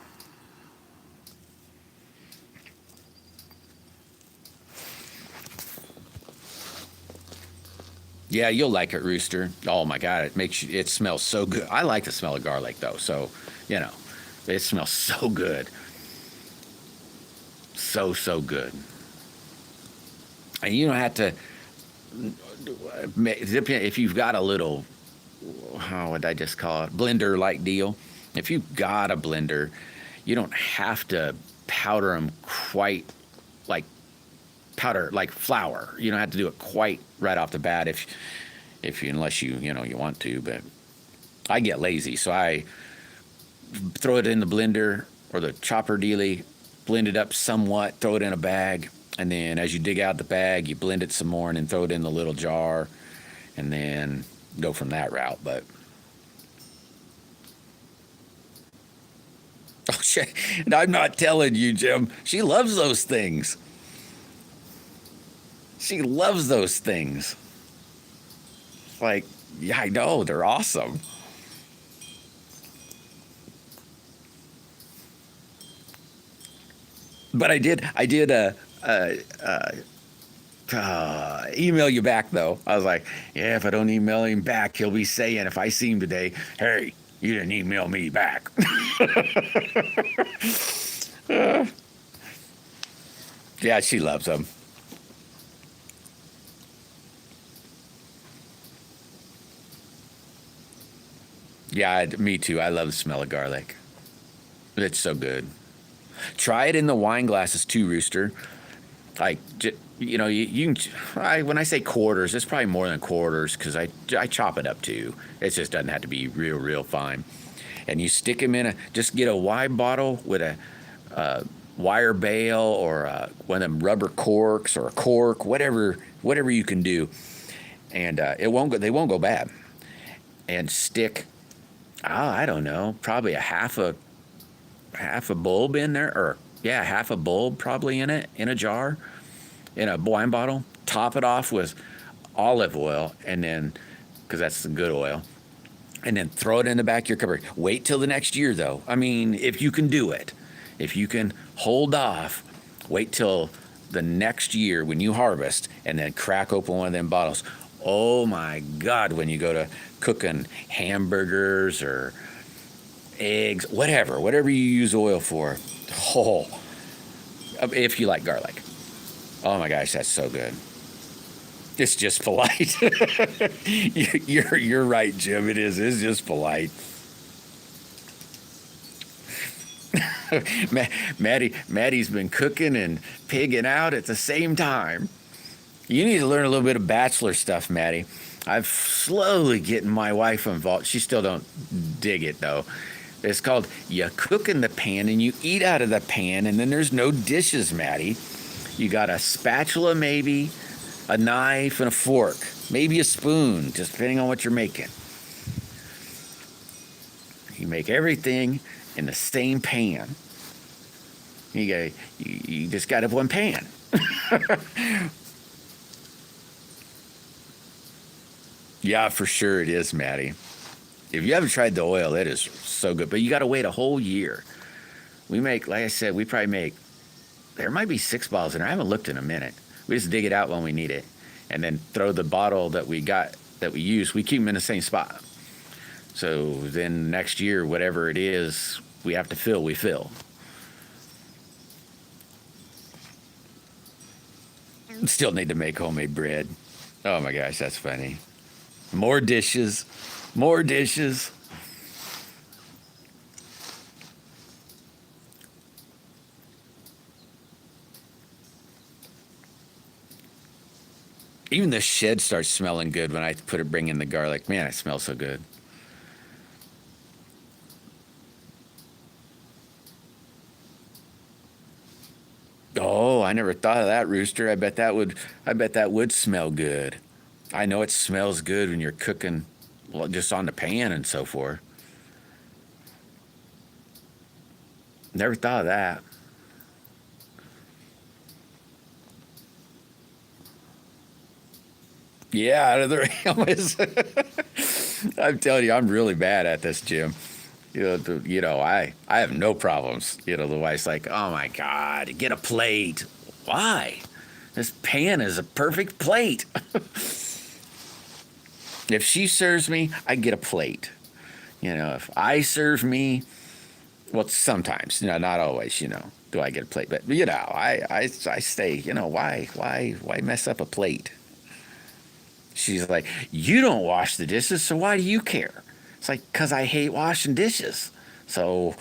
Speaker 1: Yeah, you'll like it, Rooster. Oh my God, it smells so good. I like the smell of garlic though, so it smells so good. So good. And you don't have to, if you've got a little, how would I just call it, blender like deal. If you've got a blender, you don't have to powder them quite like powder like flour. You don't have to do it quite right off the bat unless you want to. But I get lazy, so I throw it in the blender or the chopper dealie, blend it up somewhat, throw it in a bag, and then as you dig out the bag, you blend it some more and then throw it in the little jar, and then go from that route. But oh shit, I'm not telling you, Jim. She loves those things. She loves those things. Like, yeah, I know, they're awesome. But I did email you back though. I was like, yeah, if I don't email him back, he'll be saying, if I see him today, hey, you didn't email me back. Yeah, she loves them. Yeah, me too. I love the smell of garlic. It's so good. Try it in the wine glasses too, Rooster. Like, you can. When I say quarters, it's probably more than quarters because I chop it up too. It just doesn't have to be real fine. And you stick them just get a wine bottle with a wire bail or one of them rubber corks or a cork, whatever you can do, and they won't go bad. And stick, I don't know, probably a half a bulb in there, or yeah, half a bulb probably in a jar, in a wine bottle. Top it off with olive oil, and then, because that's the good oil, and then throw it in the back of your cupboard. Wait till the next year, though. I mean, if you can do it, if you can hold off, wait till the next year when you harvest, and then crack open one of them bottles. Oh my God, when you go to cooking hamburgers or eggs, whatever you use oil for, if you like garlic. Oh my gosh, that's so good. It's just polite. You're right, Jim. It is. It's just polite. Maddie's been cooking and pigging out at the same time. You need to learn a little bit of bachelor stuff, Maddie. I've slowly getting my wife involved. She still don't dig it though. It's called you cook in the pan and you eat out of the pan, and then there's no dishes, Maddie. You got a spatula maybe, a knife and a fork, maybe a spoon, just depending on what you're making. You make everything in the same pan. You just got to have one pan. Yeah, for sure it is, Maddie. If you haven't tried the oil, it is so good. But you got to wait a whole year. We make, like I said, we probably make, there might be 6 bottles in there. I haven't looked in a minute. We just dig it out when we need it. And then throw the bottle that we got, that we use, we keep them in the same spot. So then next year, whatever it is we have to fill, we fill. Still need to make homemade bread. Oh my gosh, that's funny. More dishes. More dishes. Even the shed starts smelling good when I bring in the garlic. Man, it smells so good. Oh, I never thought of that, Rooster. I bet that would smell good. I know it smells good when you're cooking, well, just on the pan and so forth. Never thought of that. Yeah, out of the helmets. I'm telling you, I'm really bad at this, Jim. I have no problems. The wife's like, oh my God, get a plate. Why? This pan is a perfect plate. If she serves me, I get a plate. If I serve me, well, sometimes, not always, do I get a plate. But, I stay, why mess up a plate? She's like, you don't wash the dishes, so why do you care? It's like, because I hate washing dishes. So,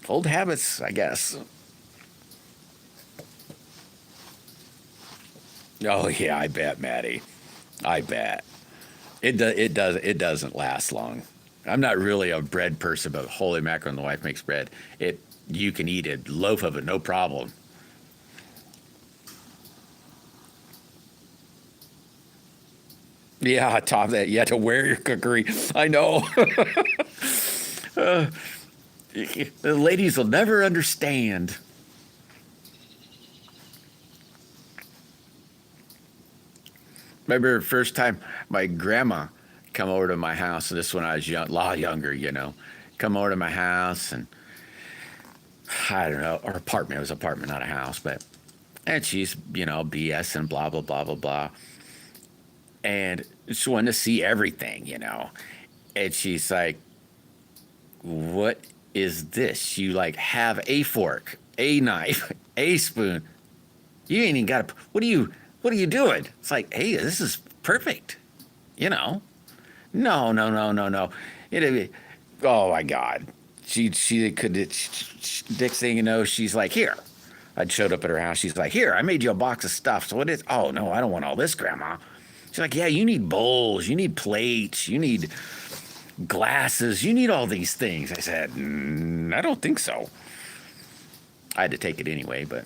Speaker 1: old habits, I guess. Oh, yeah, I bet, Maddie. I bet. It doesn't last long. I'm not really a bread person, but holy mackerel, when the wife makes bread, you can eat a loaf of it, no problem. Yeah, on top of that, you have to wear your cookery. I know. uh, the ladies will never understand. Remember the first time my grandma come over to my house, and this when I was young, a lot younger, come over to my house, and I don't know, or apartment. It was an apartment, not a house, and she's, BS and blah, blah, blah, blah, blah. And she wanted to see everything, And she's like, what is this? You have a fork, a knife, a spoon. You ain't even got what are you doing? It's like, hey, this is perfect. No, no, no, no, no. Oh my God. She could, next thing you know, she's like, here. I'd showed up at her house. She's like, here, I made you a box of stuff. So what is, oh no, I don't want all this, Grandma. She's like, yeah, you need bowls, you need plates, you need glasses, you need all these things. I said, I don't think so. I had to take it anyway, but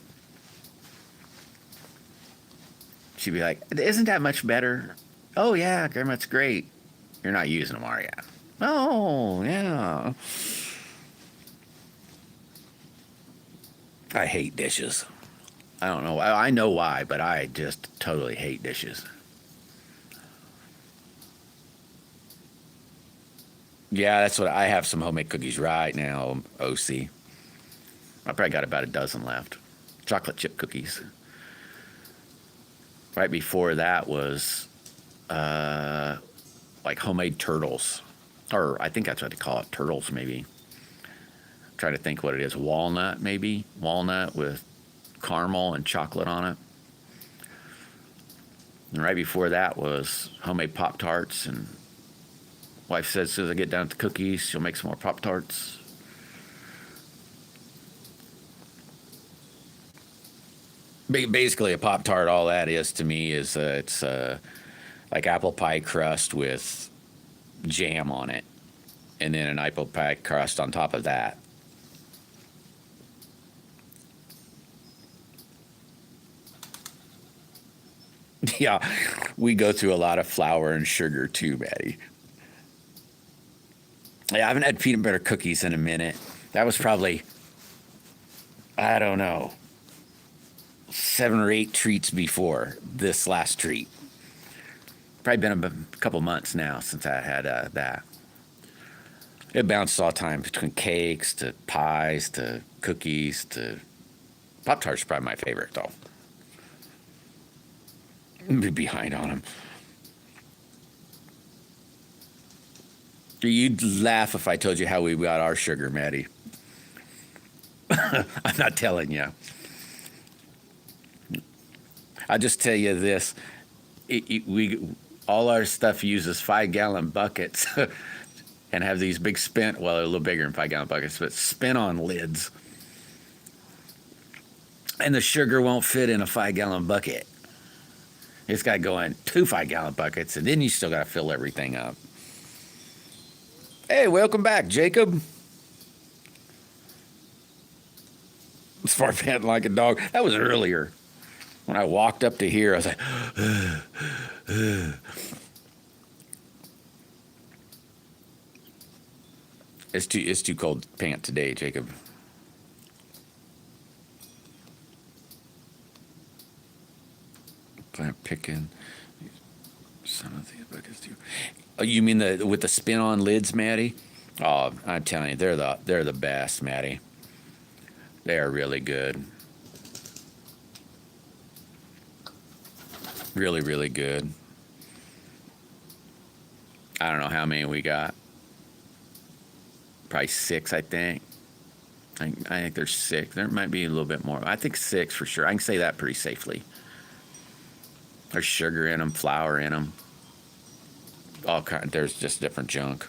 Speaker 1: she'd be like, isn't that much better? Oh, yeah, Grandma, it's great. You're not using them, are you? Oh, yeah. I hate dishes. I don't know. I know why, but I just totally hate dishes. Yeah, that's what I have some homemade cookies right now, OC. I probably got about a dozen left. Chocolate chip cookies. Right before that was like homemade turtles. Or I think that's what they call it, turtles maybe. I'm trying to think what it is. Walnut maybe? Walnut with caramel and chocolate on it. And right before that was homemade Pop-Tarts, and wife says as soon as I get down to cookies, she'll make some more Pop-Tarts. Basically, a Pop-Tart, all that is to me is it's like apple pie crust with jam on it, and then an apple pie crust on top of that. Yeah, we go through a lot of flour and sugar too, Maddie. Yeah, I haven't had peanut butter cookies in a minute. That was probably, I don't know, 7 or 8 treats before this last treat. Probably been a couple months now since I had that. It bounces all the time between cakes to pies to cookies to Pop-Tarts. Probably my favorite though. I'm be behind on them. You'd laugh if I told you how we got our sugar, Maddie. I'm not telling you. I'll just tell you this. All our stuff uses 5-gallon buckets and have these big well, they're a little bigger than 5-gallon buckets, but spin-on lids. And the sugar won't fit in a 5-gallon bucket. It's got to go in 2 5-gallon buckets, and then you still got to fill everything up. Hey, welcome back, Jacob. Fart panting like a dog. That was earlier. When I walked up to here, I was like, It's too cold to pant today, Jacob. Plant picking. Some of these buckets too. Oh, you mean with the spin-on lids, Maddie? Oh, I'm telling you, they're the best, Maddie. They are really good. Really, really good. I don't know how many we got. Probably 6, I think. I think there's 6. There might be a little bit more. I think 6 for sure. I can say that pretty safely. There's sugar in them, flour in them. All kind. There's just different junk.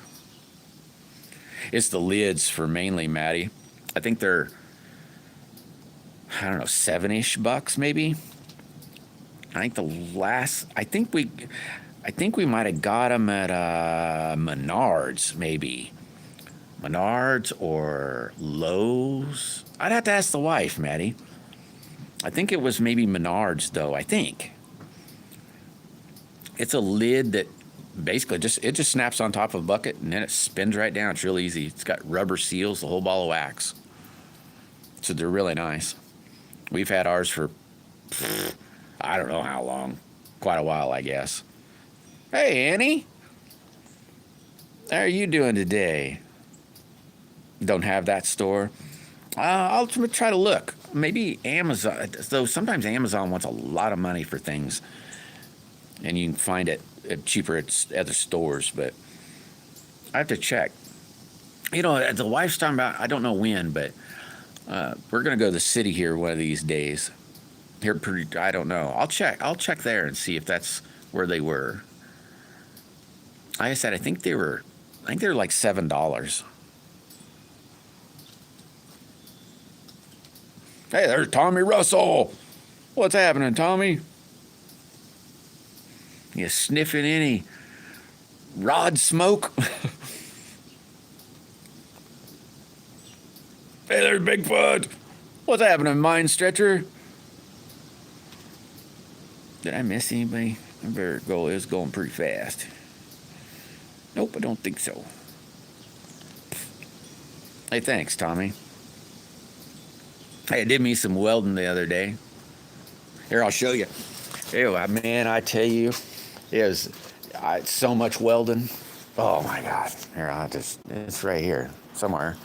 Speaker 1: It's the lids for mainly, Maddie. I think they're, I don't know, $7-ish bucks maybe. I think we might have got them at Menards maybe. Menards or Lowe's. I'd have to ask the wife, Maddie. I think it was maybe Menards though. I think it's a lid that basically just snaps on top of a bucket and then it spins right down. It's real easy. It's got rubber seals, the whole ball of wax. So they're really nice. We've had ours for I don't know how long. Quite a while, I guess. Hey, Annie. How are you doing today? Don't have that store? I'll try to look. Maybe Amazon. Though sometimes Amazon wants a lot of money for things. And you can find it cheaper at other stores. But I have to check. You know, the wife's talking about, I don't know when, but we're going to go to the city here one of these days. Here, I don't know. I'll check there and see if that's where they were. Like I said, I think they were like $7. Hey, there's Tommy Russell. What's happening, Tommy? You sniffing any rod smoke? Hey, there's Bigfoot. What's happening, Mind Stretcher? Did I miss anybody? I better go. It's going pretty fast. Nope, I don't think so. Hey, thanks, Tommy. Hey, I did me some welding the other day. Here, I'll show you. Hey, man, I tell you, it's so much welding. Oh my God. Here, it's right here somewhere.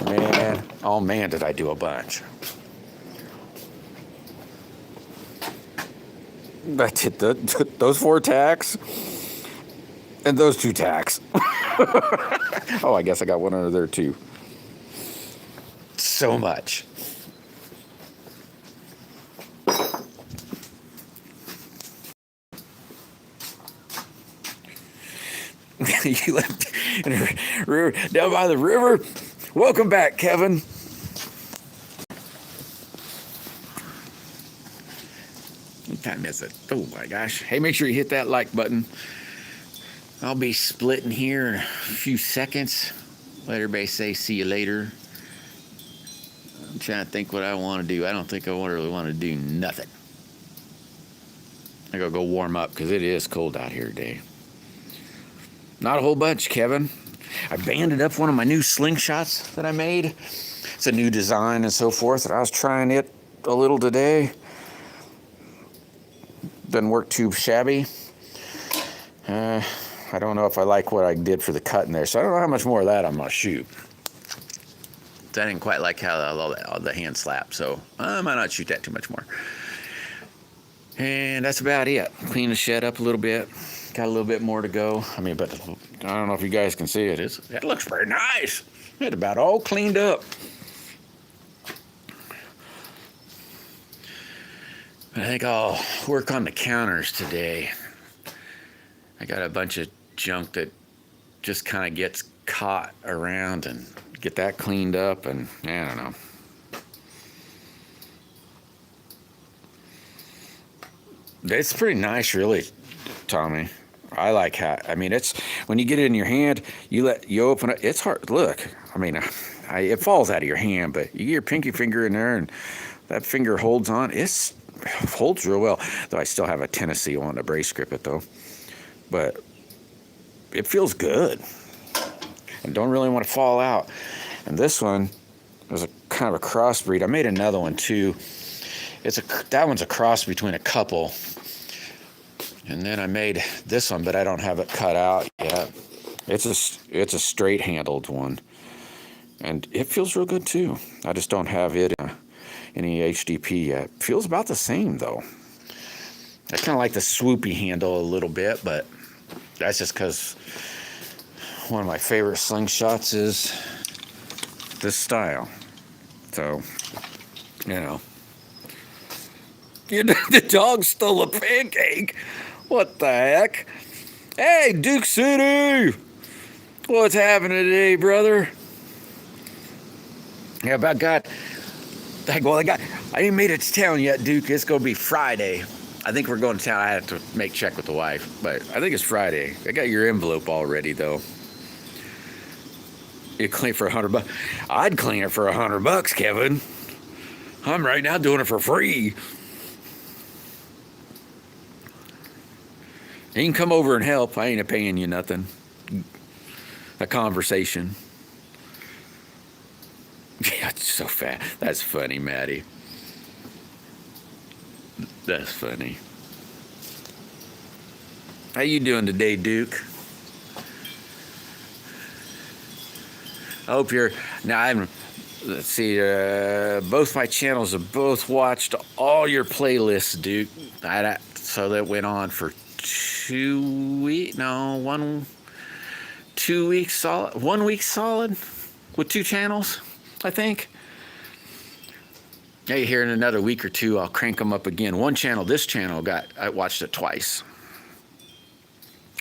Speaker 1: Man, oh man, did I do a bunch. I did those 4 tacks and those 2 tacks. Oh, I guess I got one under there too. So much. You left in a river, down by the river. Welcome back, Kevin. What time is it? Oh my gosh. Hey, make sure you hit that like button. I'll be splitting here in a few seconds. Let everybody say see you later. I'm trying to think what I want to do. I don't think I really want to do nothing. I gotta go warm up because it is cold out here today. Not a whole bunch, Kevin. I banded up one of my new slingshots that I made. It's a new design and so forth, and I was trying it a little today. Doesn't work too shabby. I don't know if I like what I did for the cut in there, so I don't know how much more of that I'm going to shoot. I didn't quite like how all the hand slap, so I might not shoot that too much more. And that's about it. Clean the shed up a little bit. Got a little bit more to go. I mean, but I don't know if you guys can see it. It looks pretty nice. It's about all cleaned up. I think I'll work on the counters today. I got a bunch of junk that just kind of gets caught around, and get that cleaned up, and I don't know. It's pretty nice, really, Tommy. I like how, I mean, it's, when you get it in your hand, you open it, it's hard. Look, I mean, it falls out of your hand, but you get your pinky finger in there, and that finger holds on. It holds real well. Though I still have a Tennessee wanting to brace grip it, though. But it feels good. And don't really want to fall out. And this one was a kind of a crossbreed. I made another one, too. That one's a cross between a couple. And then I made this one, but I don't have it cut out yet. It's a straight handled one, and it feels real good too. I just don't have it in any HDP yet. Feels about the same though. I kind of like the swoopy handle a little bit, but that's just because one of my favorite slingshots is this style. So, you know. The dog stole a pancake. What the heck? Hey, Duke City! What's happening today, brother? Yeah, about got. Well, I ain't made it to town yet, Duke. It's gonna be Friday. I think we're going to town. I have to check with the wife, but I think it's Friday. I got your envelope already, though. You clean for $100. I'd clean it for $100, Kevin. I'm right now doing it for free. You can come over and help. I ain't paying you nothing. A conversation. Yeah, it's so fat. That's funny, Maddie. That's funny. How you doing today, Duke? I hope you're... Now, let's see. Both my channels have both watched all your playlists, Duke. So that went on for 2 weeks, no, 2 weeks solid, 1 week solid with 2 channels, I think. Yeah, here in another week or two, I'll crank them up again. One channel, this channel, I watched it twice.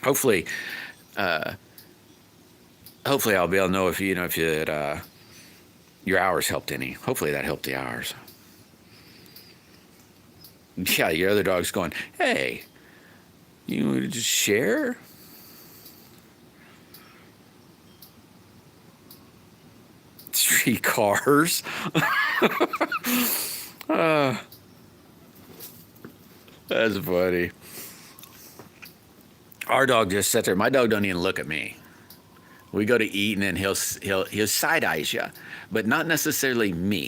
Speaker 1: Hopefully I'll be able to know if your hours helped any. Hopefully that helped the hours. Yeah, your other dog's going, hey, you want to just share? Three cars. That's funny. Our dog just sits there. My dog don't even look at me. We go to eat, and then he'll side eyes you, but not necessarily me.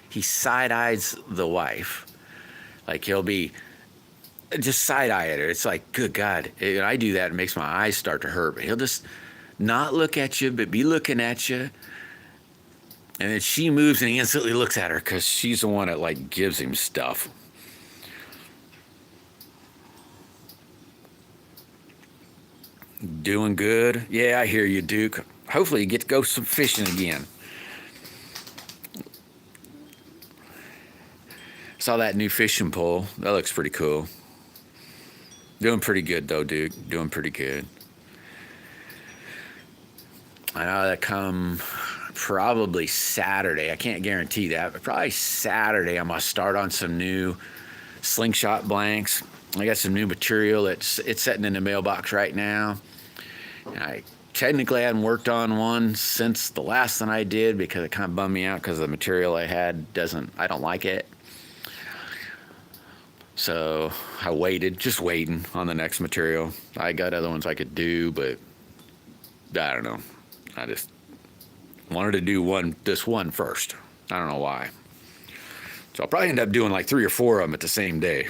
Speaker 1: He side eyes the wife. Like he'll be just side eye at her. It's like, good God. And I do that, it makes my eyes start to hurt. But he'll just not look at you, but be looking at you. And then she moves, and he instantly looks at her because she's the one that like gives him stuff. Doing good. Yeah, I hear you, Duke. Hopefully you get to go some fishing again. Saw that new fishing pole. That looks pretty cool. Doing pretty good, though, Duke. Doing pretty good. I know that come probably Saturday. I can't guarantee that, but probably Saturday I'm going to start on some new slingshot blanks. I got some new material. It's sitting in the mailbox right now. And I technically hadn't worked on one since the last one I did because it kind of bummed me out because the material I had I don't like it. So I just waiting on the next material. I got other ones I could do, but I don't know. I just wanted to do this one first. I don't know why. So I'll probably end up doing like 3 or 4 of them at the same day.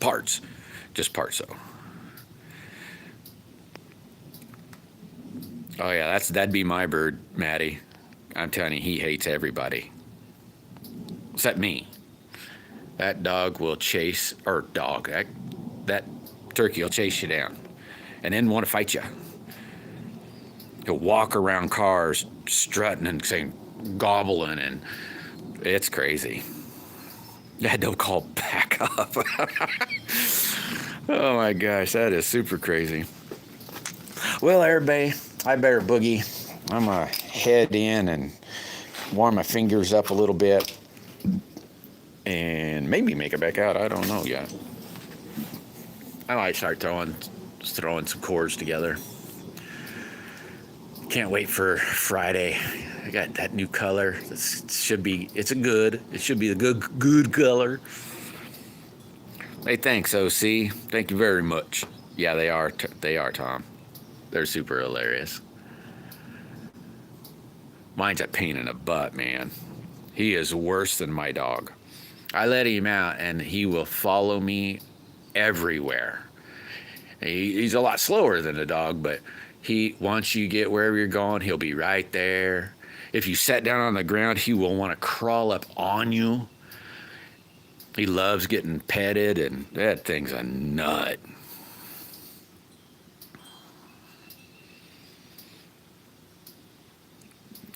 Speaker 1: Parts. Just parts, though. Oh, yeah, that'd be my bird, Maddie. I'm telling you, he hates everybody. Except me. That dog will chase, or dog, that turkey will chase you down. And then want to fight you. He'll walk around cars, strutting and saying, gobbling, and it's crazy. Yeah, don't call back up. Oh my gosh, that is super crazy. Well, everybody, I better boogie. I'm gonna head in and warm my fingers up a little bit and maybe make it back out. I don't know yet. I might start throwing some chords together. Can't wait for Friday. I got that new color. It should be the good color. Hey, thanks, OC. Thank you very much. Yeah, they are, Tom. They're super hilarious. Mine's a pain in the butt, man. He is worse than my dog. I let him out, and he will follow me everywhere. He's a lot slower than a dog, but once you get wherever you're going, he'll be right there. If you sit down on the ground, he will want to crawl up on you. He loves getting petted, and that thing's a nut.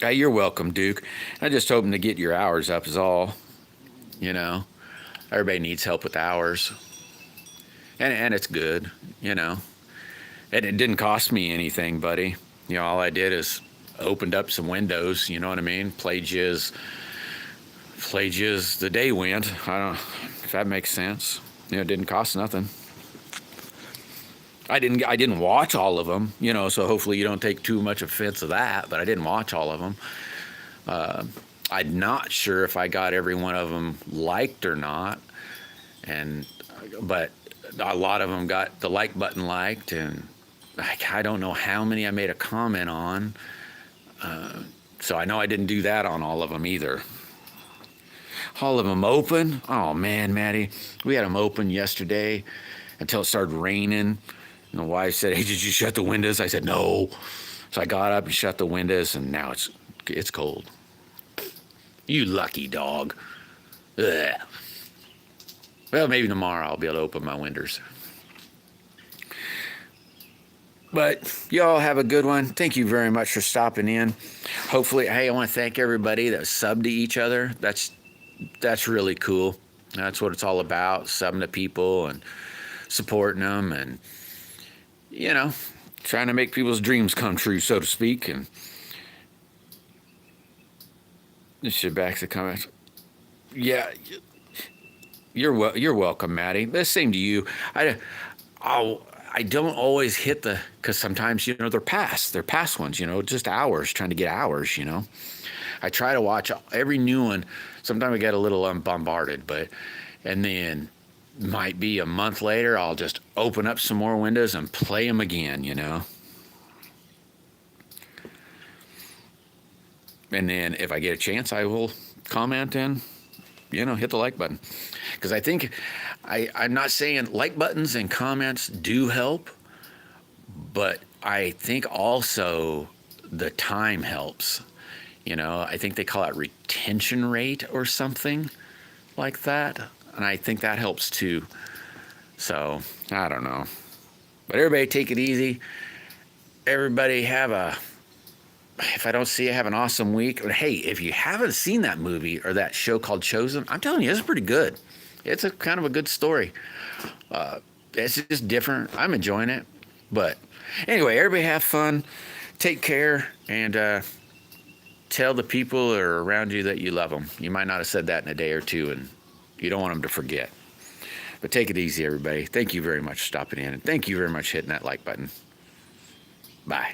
Speaker 1: Hey, you're welcome, Duke. I'm just hoping to get your hours up is all. You know, everybody needs help with hours. And it's good, you know. And it didn't cost me anything, buddy. You know, all I did is opened up some windows, you know what I mean? Played jizz the day went. I don't know if that makes sense. You know, it didn't cost nothing. I didn't watch all of them, you know, so hopefully you don't take too much offense of that, but I didn't watch all of them. I'm not sure if I got every one of them liked or not, but a lot of them got the like button liked, and I don't know how many I made a comment on, so I know I didn't do that on all of them either. All of them open? Oh man, Maddie, we had them open yesterday until it started raining. And the wife said, "Hey, did you shut the windows?" I said, "No." So I got up and shut the windows, and now it's cold. You lucky dog. Ugh. Well, maybe tomorrow I'll be able to open my windows. But y'all have a good one. Thank you very much for stopping in. Hopefully, hey, I want to thank everybody that subbed to each other. That's really cool. That's what it's all about, subbing to people and supporting them and, you know, trying to make people's dreams come true, so to speak. And this shit back to comments. Yeah, you're welcome, Maddie. The same to you. I don't always hit because sometimes, you know, they're past ones, you know, just hours, trying to get hours, you know. I try to watch every new one. Sometimes I get a little bombarded, and then might be a month later, I'll just open up some more windows and play them again, you know. And then if I get a chance, I will comment and, you know, hit the like button. Because I think, I'm not saying like buttons and comments do help, but I think also the time helps. You know, I think they call it retention rate or something like that. And I think that helps too. So, I don't know. But everybody take it easy. Everybody if I don't see you, have an awesome week. But hey, if you haven't seen that movie or that show called Chosen, I'm telling you, it's pretty good. It's a kind of a good story. It's just different. I'm enjoying it. But anyway, everybody have fun. Take care. And tell the people that are around you that you love them. You might not have said that in a day or two, and you don't want them to forget. But take it easy, everybody. Thank you very much for stopping in. And thank you very much for hitting that like button. Bye.